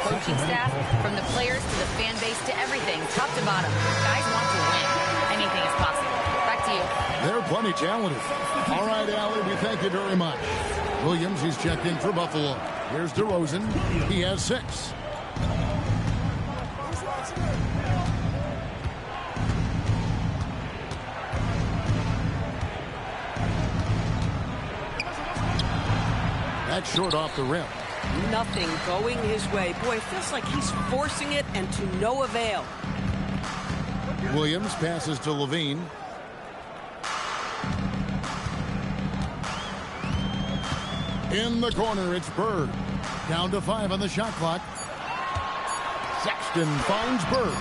Coaching staff, from the players to the fan base to everything, top to bottom. Guys want to win. Anything is possible. Back to you. They're plenty talented. All right, Allie, we thank you very much. Williams, he's checked in for Buffalo. Here's DeRozan. He has 6. That's short off the rim. Nothing going his way. Boy, it feels like he's forcing it and to no avail. Williams passes to Levine. In the corner, it's Bird. Down to 5 on the shot clock. Sexton finds Bird.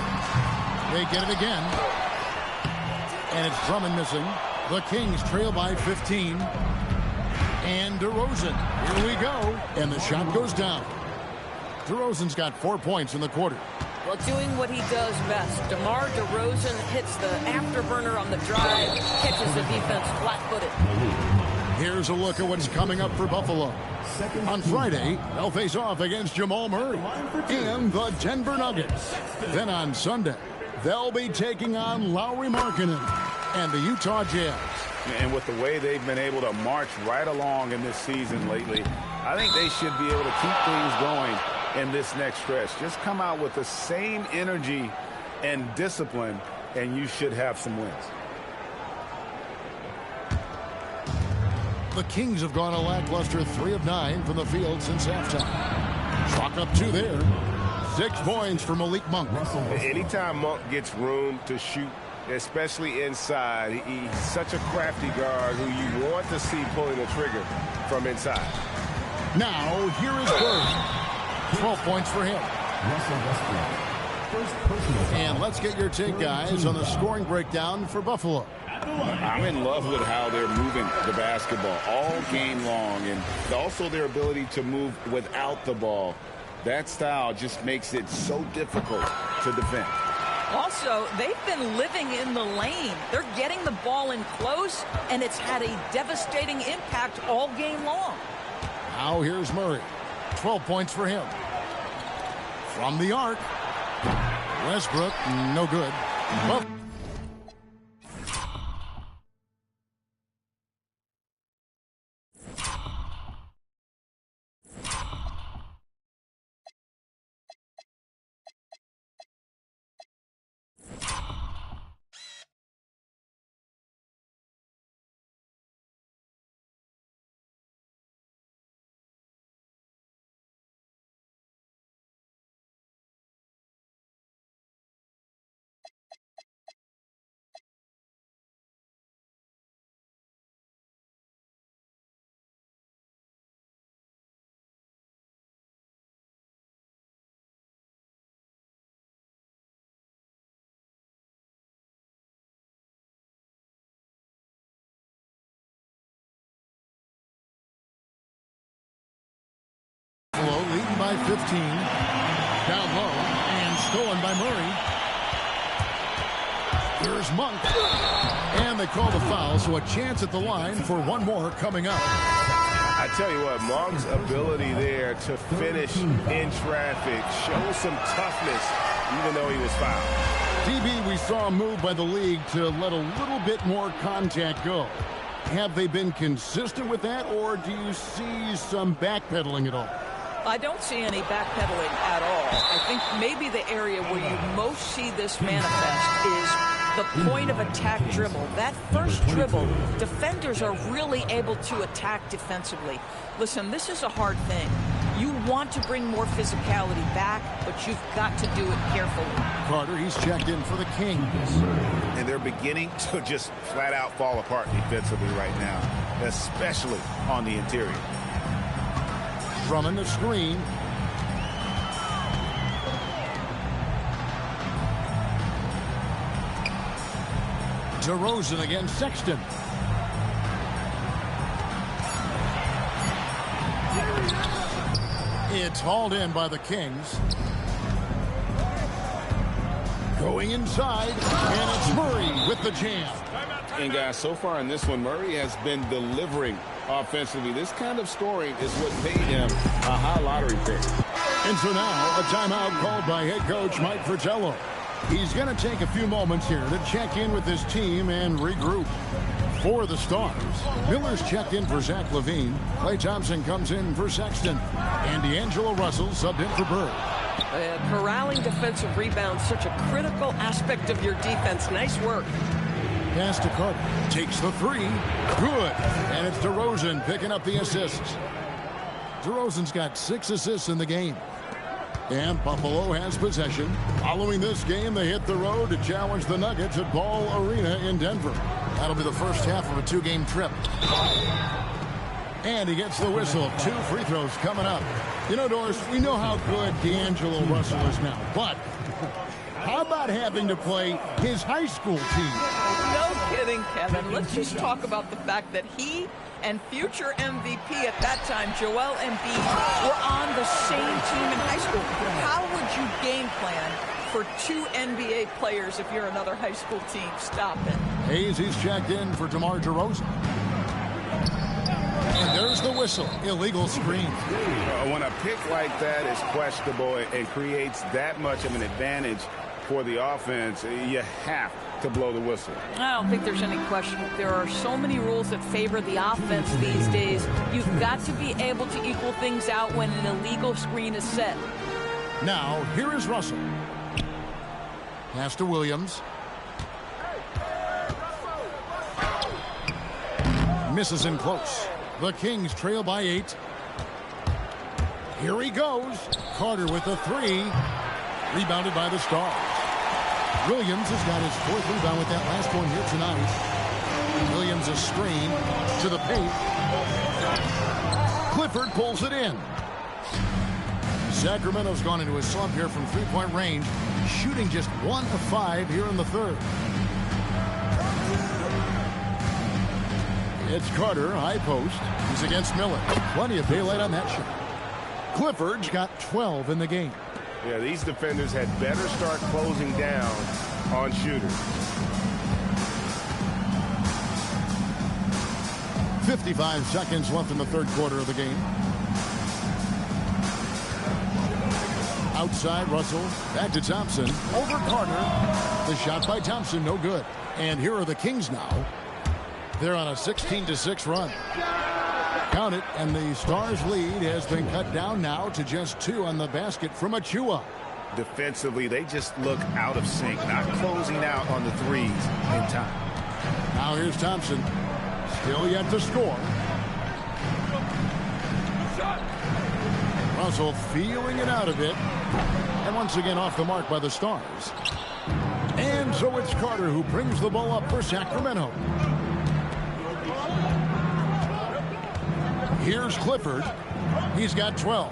They get it again. And it's Drummond missing. The Kings trail by 15. And DeRozan. Here we go. And the shot goes down. DeRozan's got 4 points in the quarter. Well, doing what he does best. DeMar DeRozan hits the afterburner on the drive, catches the defense flat-footed. Here's a look at what's coming up for Buffalo. On Friday, they'll face off against Jamal Murray and the Denver Nuggets. Then on Sunday, they'll be taking on Lauri Markkanen and the Utah Jazz. And with the way they've been able to march right along in this season lately, I think they should be able to keep things going in this next stretch. Just come out with the same energy and discipline, and you should have some wins. The Kings have gone a lackluster 3 of 9 from the field since halftime. Chalk up 2 there. 6 points for Malik Monk. Anytime Monk gets room to shoot, especially inside, he's such a crafty guard who you want to see pulling the trigger from inside. Now, here is Bird. 12 points for him. And let's get your take, guys, on the scoring breakdown for Buffalo. I'm in love with how they're moving the basketball all game long, and also their ability to move without the ball. That style just makes it so difficult to defend. Also, they've been living in the lane. They're getting the ball in close, and it's had a devastating impact all game long. Now here's Murray. 12 points for him. From the arc. Westbrook, no good. Leading by 15. Down low and stolen by Murray. Here's Monk. And they call the foul, so a chance at the line for one more coming up. I tell you what, Monk's ability there to finish in traffic shows some toughness, even though he was fouled. DB, we saw a move by the league to let a little bit more contact go. Have they been consistent with that, or do you see some backpedaling at all? I don't see any backpedaling at all. I think maybe the area where you most see this manifest is the point of attack dribble. That first dribble, defenders are really able to attack defensively. Listen, this is a hard thing. You want to bring more physicality back, but you've got to do it carefully. Carter, he's checked in for the Kings. And they're beginning to just flat out fall apart defensively right now, especially on the interior. Drummond the screen. DeRozan against Sexton. It's hauled in by the Kings. Going inside, and it's Murray with the jam. And guys, so far in this one, Murray has been delivering offensively. This kind of scoring is what paid him a high lottery pick. And so now, a timeout called by head coach Mike Fratello. He's going to take a few moments here to check in with his team and regroup. For the Stars, Miller's checked in for Zach LaVine. Klay Thompson comes in for Sexton. And D'Angelo Russell subbed in for Bird. Corralling defensive rebounds, such a critical aspect of your defense. Nice work. Pass to Carter. Takes the three. Good. And it's DeRozan picking up the assists. DeRozan's got 6 assists in the game. And Buffalo has possession. Following this game, they hit the road to challenge the Nuggets at Ball Arena in Denver. That'll be the first half of a 2-game trip. And he gets the whistle. 2 free throws coming up. You know, Doris, we know how good D'Angelo Russell is now, but how about having to play his high school team? No kidding, Kevin. Let's just talk about the fact that he and future MVP at that time, Joel Embiid, were on the same team in high school. How would you game plan for 2 NBA players if you're another high school team? Stop it. Hayes, he's checked in for DeMar DeRozan. And there's the whistle. Illegal screen. When a pick like that is questionable and creates that much of an advantage for the offense, you have to blow the whistle. I don't think there's any question. There are so many rules that favor the offense these days. You've got to be able to equal things out when an illegal screen is set. Now, here is Russell. Pass to Williams. Misses in close. The Kings trail by 8. Here he goes. Carter with the 3. Rebounded by the Stars. Williams has got his 4th rebound with that last one here tonight. Williams a screen to the paint. Clifford pulls it in. Sacramento's gone into a slump here from three-point range, shooting just 1 of 5 here in the third. It's Carter, high post. He's against Miller. Plenty of daylight on that shot. Clifford's got 12 in the game. Yeah, these defenders had better start closing down on shooters. 55 seconds left in the third quarter of the game. Outside, Russell. Back to Thompson. Over Carter. The shot by Thompson, no good. And here are the Kings now. They're on a 16-6 run. Count it, and the Stars' lead has been cut down now to just 2 on the basket from Achua. Defensively, they just look out of sync, not closing out on the threes in time. Now here's Thompson. Still yet to score. Russell feeling it out a bit. And once again off the mark by the Stars. And so it's Carter who brings the ball up for Sacramento. Here's Clifford. He's got 12.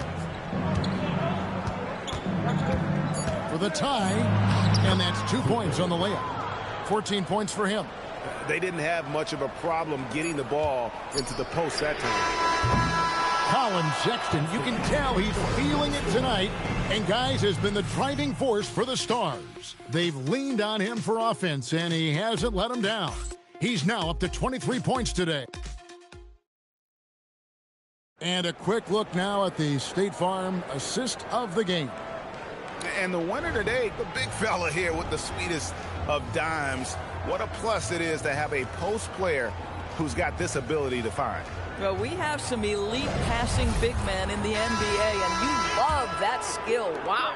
For the tie, and that's 2 points on the layup. 14 points for him. They didn't have much of a problem getting the ball into the post that time. Colin Sexton, you can tell he's feeling it tonight. And, guys, has been the driving force for the Stars. They've leaned on him for offense, and he hasn't let them down. He's now up to 23 points today. And a quick look now at the State Farm assist of the game. And the winner today, the big fella here with the sweetest of dimes. What a plus it is to have a post player who's got this ability to find. Well, we have some elite passing big men in the NBA, and you love that skill. Wow.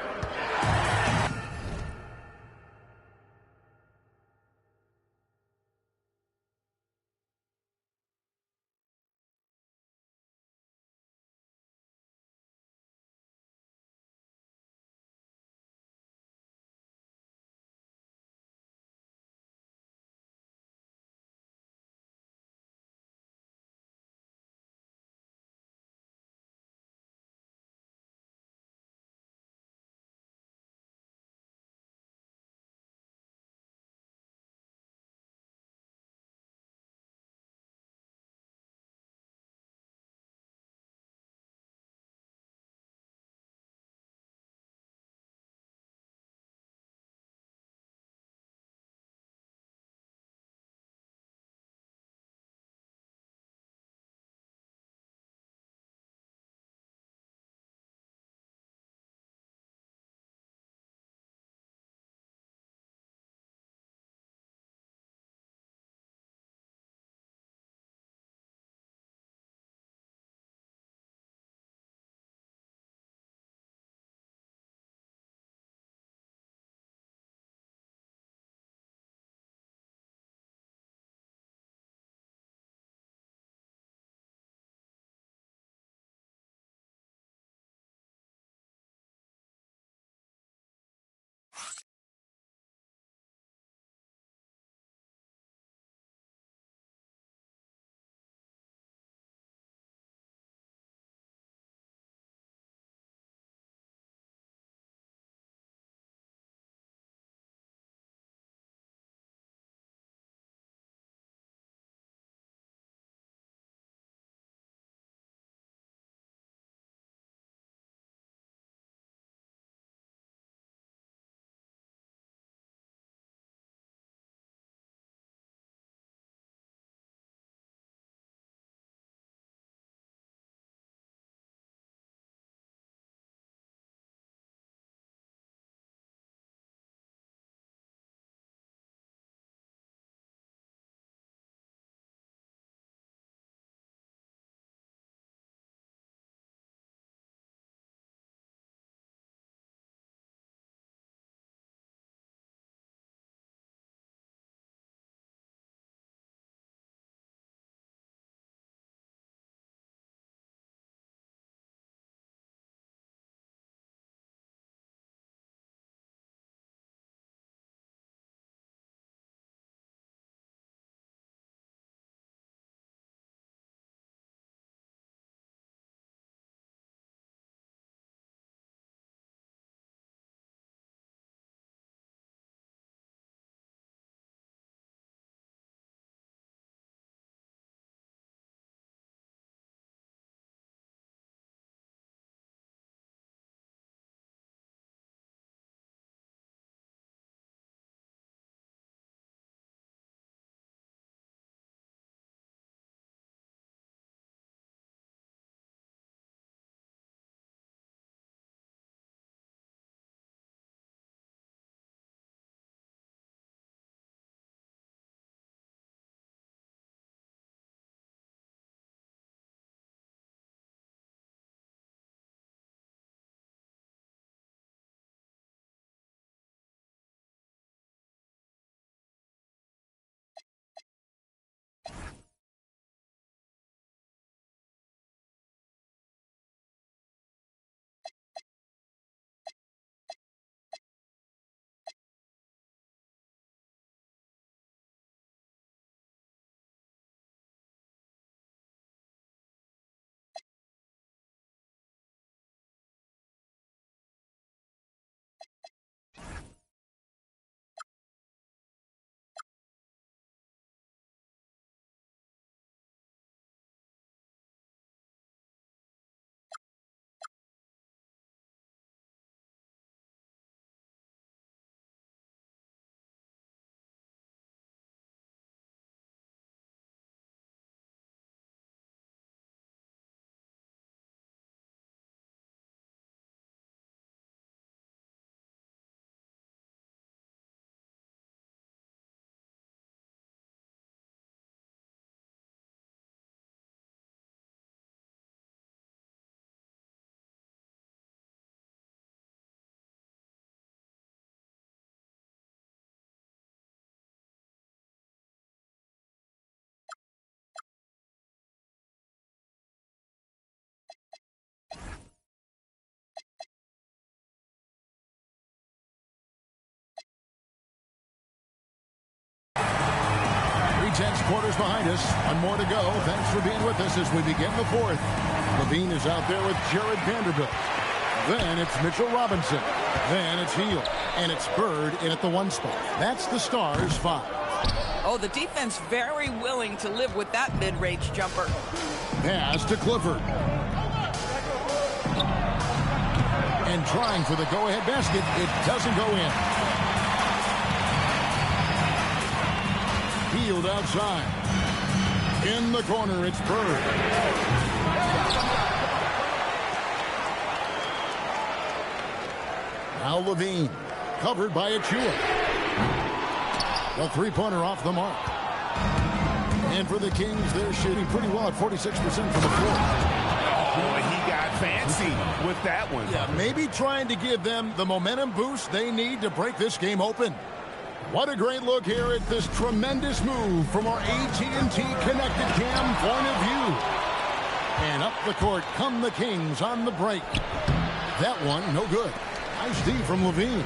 quarter's behind us. One more to go. Thanks for being with us as we begin the fourth. Levine is out there with Jared Vanderbilt. Then it's Mitchell Robinson. Then it's Hield. And it's Bird in at the 1 spot. That's the Stars' 5. Oh, the defense very willing to live with that mid-range jumper. Pass to Clifford. And trying for the go-ahead basket. It doesn't go in. Hield outside. In the corner, it's Bird. Now Levine. Covered by Achua. The three-pointer off the mark. And for the Kings, they're shooting pretty well at 46% from the floor. Boy, he got fancy with that one. Yeah, maybe trying to give them the momentum boost they need to break this game open. What a great look here at this tremendous move from our AT&T Connected Cam point of view. And up the court come the Kings on the break. That one, no good. Nice D from Levine.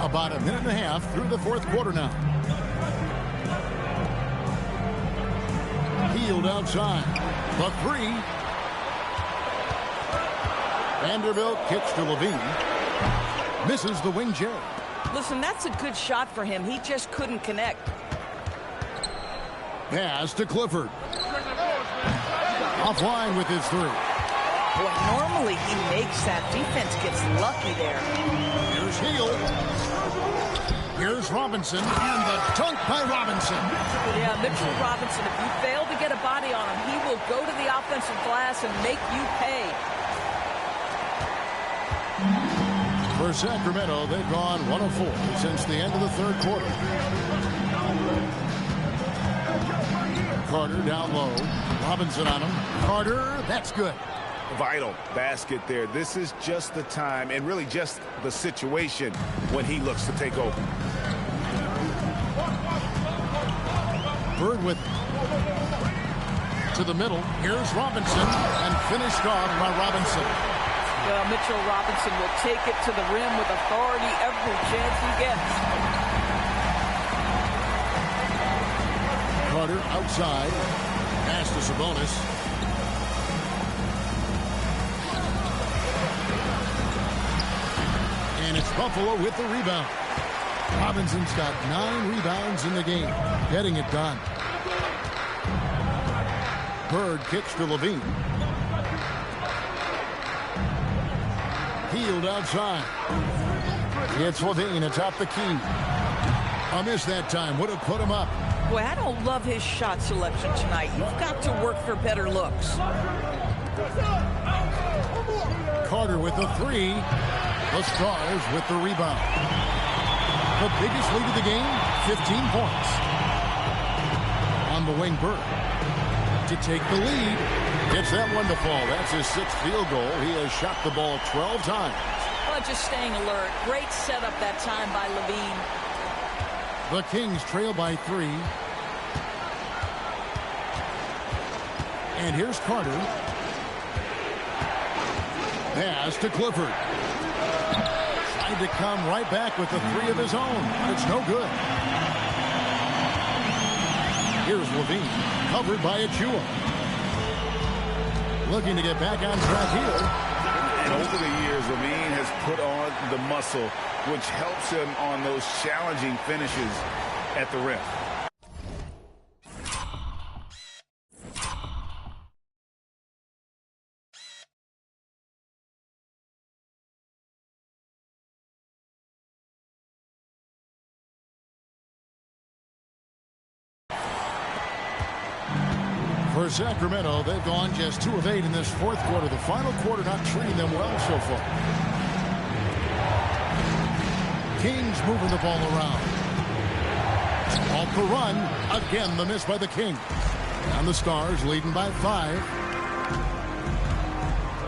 About a minute and a half through the fourth quarter now. Hield outside. The 3. Vanderbilt kicks to Levine. Misses the wing J. Listen, that's a good shot for him. He just couldn't connect. Pass to Clifford. Offline with his 3. Boy, normally he makes that. Defense gets lucky there. Here's Hield. Here's Robinson, and the dunk by Robinson. Yeah, Mitchell Robinson, if you fail to get a body on him, he will go to the offensive glass and make you pay. For Sacramento, they've gone 1 of 4 since the end of the third quarter. Carter down low. Robinson on him. Carter, that's good. Vital basket there. This is just the time and really just the situation when he looks to take over. Bird with it. To the middle. Here's Robinson, and finished off by Robinson. Well, Mitchell Robinson will take it to the rim with authority every chance he gets. Carter outside. Pass to Sabonis. And it's Buffalo with the rebound. Robinson's got 9 rebounds in the game. Getting it done. Bird kicks to Levine. Hield outside. It's Levine atop the key. A miss that time. Would have put him up. Boy, I don't love his shot selection tonight. You've got to work for better looks. Carter with the 3. The Stars with the rebound. The biggest lead of the game, 15 points. On the wing, Bird. To take the lead. Gets that one to fall. That's his 6th field goal. He has shot the ball 12 times. Well, just staying alert. Great setup that time by Levine. The Kings trail by 3. And here's Carter. Pass to Clifford. Tried to come right back with the 3 of his own, but it's no good. Here's Levine, covered by Achua. Looking to get back on track here. And over the years, Levine has put on the muscle, which helps him on those challenging finishes at the rim. For Sacramento, they've gone just 2 of 8 in this fourth quarter. The final quarter not treating them well so far. Kings moving the ball around. Off the run. Again, the miss by the Kings. And the Stars leading by 5.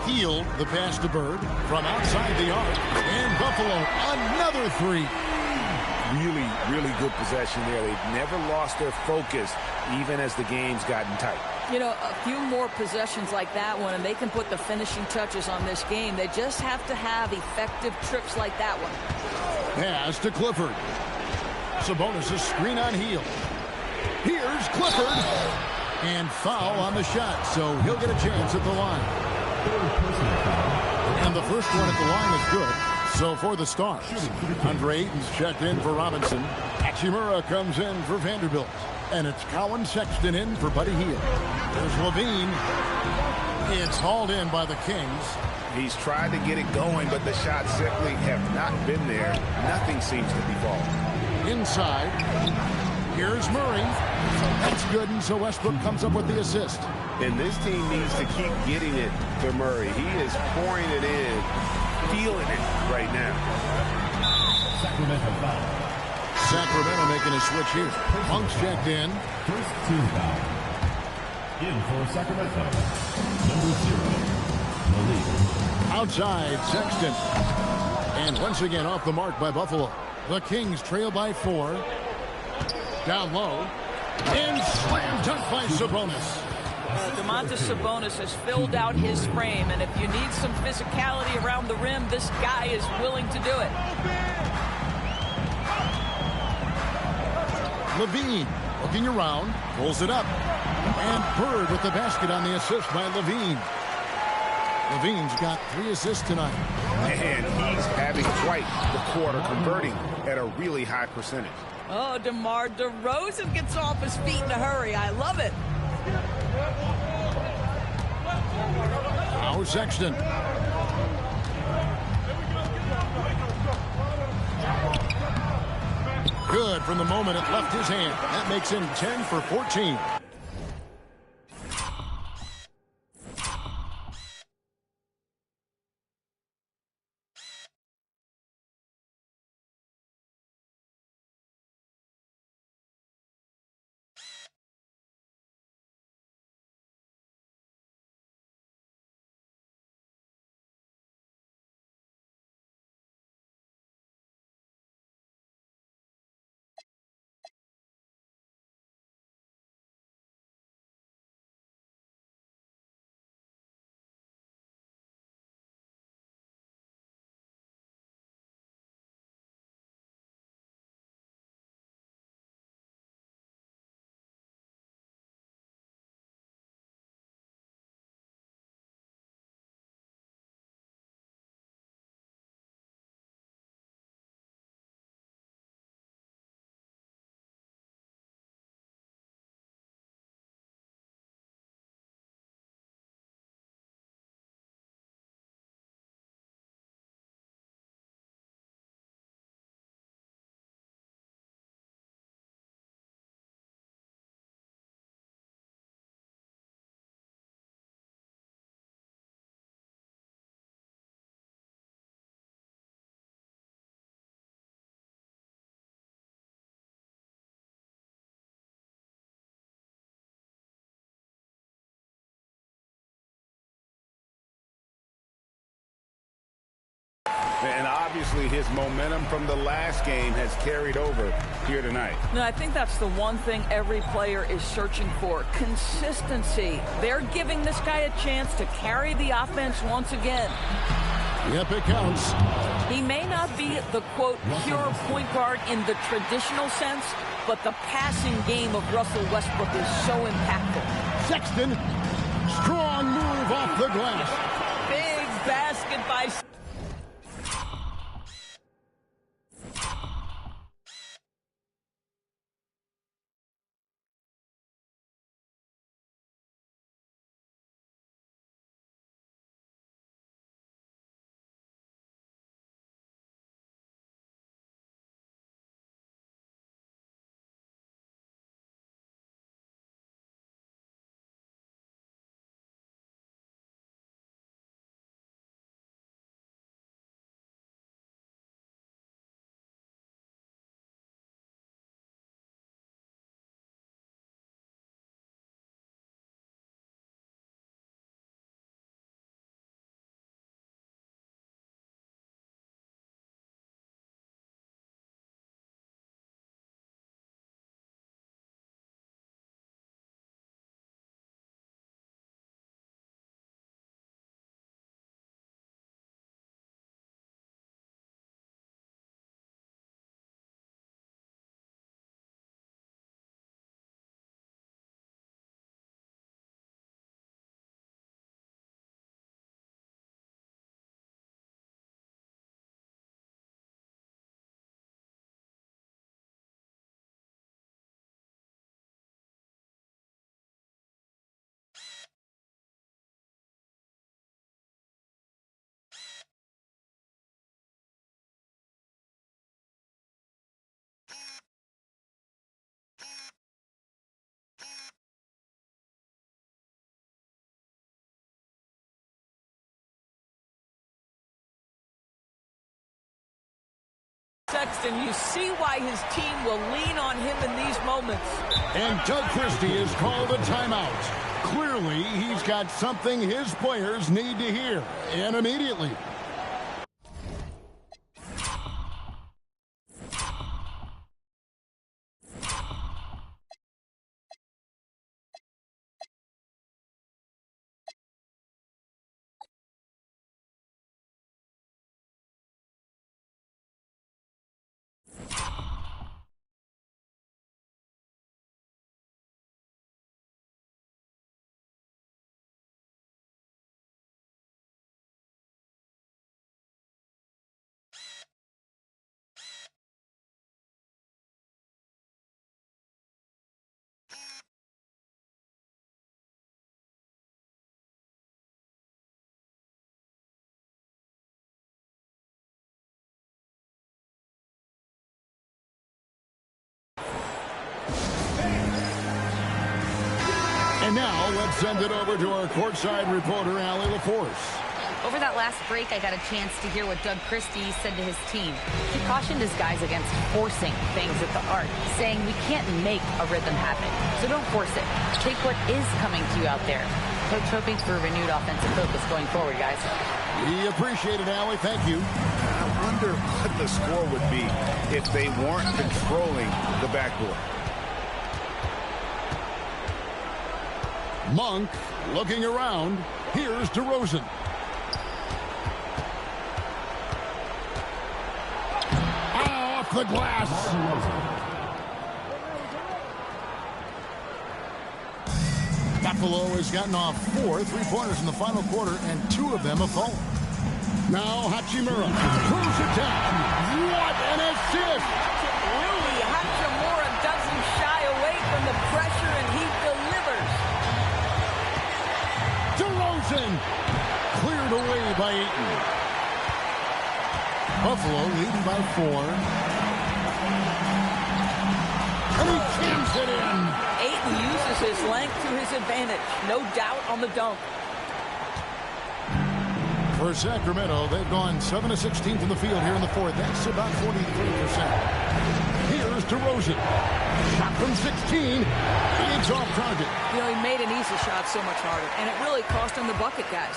Hield, the pass to Bird from outside the arc. And Buffalo, another 3. Really, really good possession there. They've never lost their focus, even as the game's gotten tight. You know, a few more possessions like that one, and they can put the finishing touches on this game. They just have to have effective trips like that one. Pass to Clifford. Sabonis' screen on heel. Here's Clifford. And foul on the shot, so he'll get a chance at the line. And the first one at the line is good. So for the Stars, Andre Ayton's checked in for Robinson. Hachimura comes in for Vanderbilt. And it's Colin Sexton in for Buddy Hield. There's Levine. It's hauled in by the Kings. He's tried to get it going, but the shots simply have not been there. Nothing seems to be falling. Inside. Here's Murray. That's good, and so Westbrook comes up with the assist. And this team needs to keep getting it to Murray. He is pouring it in, feeling it right now. Sacramento making a switch here. Monk's checked in. First team foul. In for Sacramento. Number 0, Malik. Outside, Sexton. And once again off the mark by Buffalo. The Kings trail by 4. Down low. And slam dunk by Sabonis. Domantas Sabonis has filled out his frame, and if you need some physicality around the rim, this guy is willing to do it. Levine looking around, pulls it up. And Bird with the basket on the assist by Levine. Levine's got 3 assists tonight. And he's having quite the quarter, converting at a really high percentage. Oh, DeMar DeRozan gets off his feet in a hurry. I love it. Now Sexton. Good from the moment it left his hand. That makes him 10 for 14. And obviously his momentum from the last game has carried over here tonight. No, I think that's the one thing every player is searching for. Consistency. They're giving this guy a chance to carry the offense once again. Yep, it counts. He may not be the, quote, pure point guard in the traditional sense, but the passing game of Russell Westbrook is so impactful. Sexton, strong move off the glass. Big basket by Sexton. You see why his team will lean on him in these moments. And Doug Christie has called a timeout. Clearly, he's got something his players need to hear, and immediately. And now, let's send it over to our courtside reporter, Allie LaForce. Over that last break, I got a chance to hear what Doug Christie said to his team. He cautioned his guys against forcing things at the arc, saying we can't make a rhythm happen, so don't force it. Take what is coming to you out there. Coach hoping for a renewed offensive focus going forward, guys. We appreciate it, Allie. Thank you. I wonder what the score would be if they weren't controlling the backboard. Monk looking around. Here's DeRozan. Off the glass. Buffalo has gotten off 4 3-pointers in the final quarter, and 2 of them have fallen. Now Hachimura throws it down. What an assist! Rui Hachimura doesn't shy away from the pressure, and he delivers. DeRozan cleared away by Ayton. Buffalo leading by 4. And he jams it in. Ayton uses his length to his advantage. No doubt on the dunk. For Sacramento, they've gone 7 of 16 from the field here in the 4th. That's about 43%. Here's DeRozan. Shot from 16. It's off target. You know, he made an easy shot so much harder, and it really cost him the bucket, guys.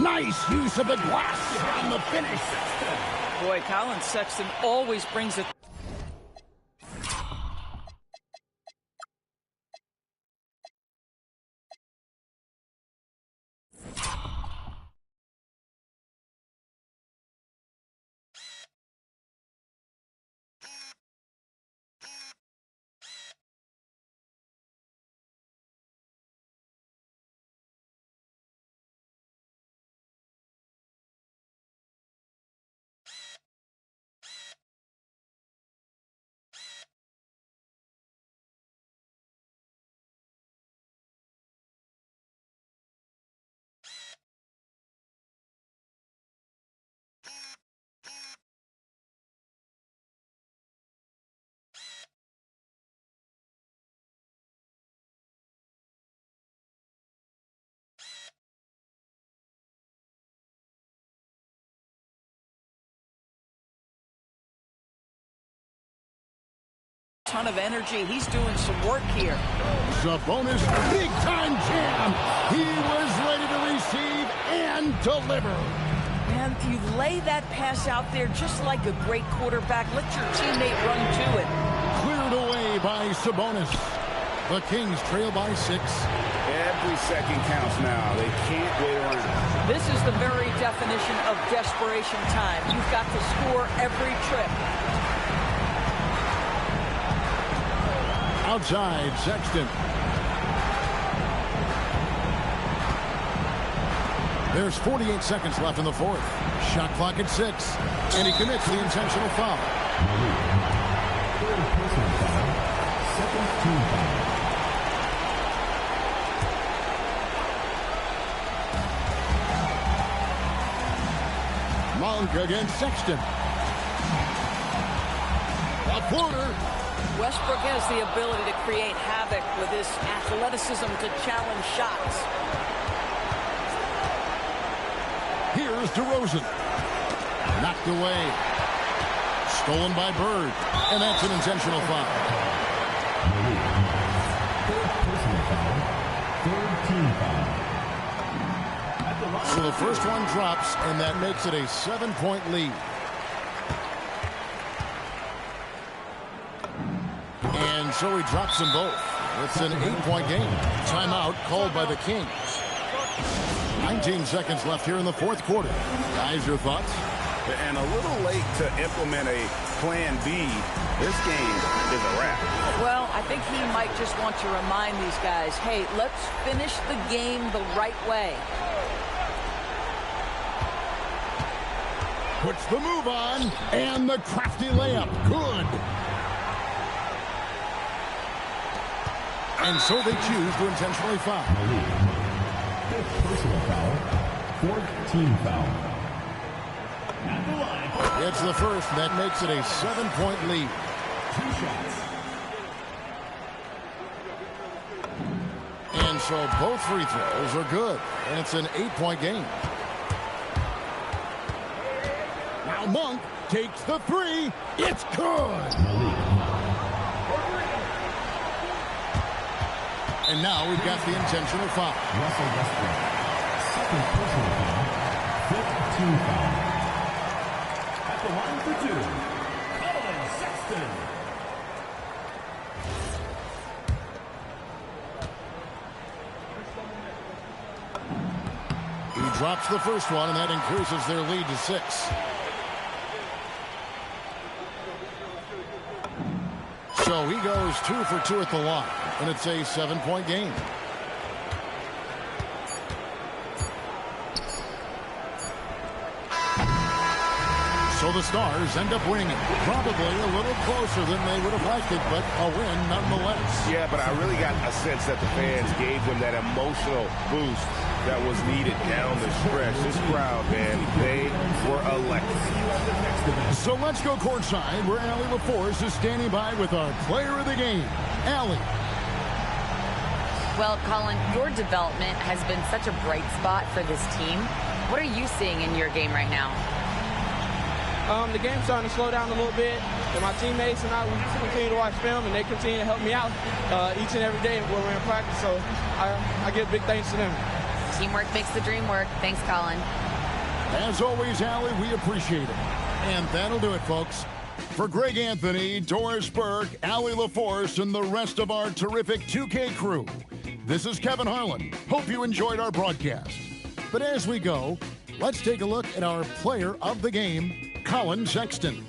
Nice use of the glass on the finish. Boy, Colin Sexton always brings it. Ton of energy. He's doing some work here. Sabonis, big time jam. He was ready to receive and deliver. Man, you lay that pass out there just like a great quarterback. Let your teammate run to it. Cleared away by Sabonis. The Kings trail by 6. Every second counts now. They can't wait around. This is the very definition of desperation time. You've got to score every trip. Outside, Sexton. There's 48 seconds left in the 4th. Shot clock at 6. And he commits the intentional foul. Monk against Sexton. A floater. Westbrook has the ability to create havoc with his athleticism to challenge shots. Here's DeRozan. Knocked away. Stolen by Bird, and that's an intentional foul. Third personal foul. Third team foul. So the first one drops, and that makes it a 7-point lead. And so he drops them both. It's an 8-point game. Timeout called by the Kings. 19 seconds left here in the fourth quarter. Guys, your thoughts? And a little late to implement a plan B. This game is a wrap. Well, I think he might just want to remind these guys, hey, let's finish the game the right way. Puts the move on, and the crafty layup. Good. And so they choose to intentionally foul. Fifth personal foul. Fourth team foul. At the line. It's the first. That makes it a 7-point lead. 2 shots. And so both free throws are good. And it's an 8-point game. Now Monk takes the three. It's good. And now we've got the intentional foul. Russell Westbrook. Second personal foul. Fifth team foul. At the line for 2. Colin Sexton. He drops the first one, and that increases their lead to 6. So he goes 2 for 2 at the line, and it's a 7-point game. So the Stars end up winning it. Probably a little closer than they would have liked it, but a win nonetheless. Yeah, but I really got a sense that the fans gave them that emotional boost that was needed down the stretch. This crowd, man, they were electric. So let's go courtside where Allie LaForce is standing by with our player of the game, Allie. Well, Colin, your development has been such a bright spot for this team. What are you seeing in your game right now? The game's starting to slow down a little bit. And my teammates and I, we continue to watch film, and they continue to help me out each and every day when we're in practice. So I give big thanks to them. Teamwork makes the dream work. Thanks, Colin. As always, Allie, we appreciate it. And that'll do it, folks. For Greg Anthony, Doris Burke, Allie LaForce, and the rest of our terrific 2K crew, this is Kevin Harlan. Hope you enjoyed our broadcast. But as we go, let's take a look at our player of the game, Colin Sexton.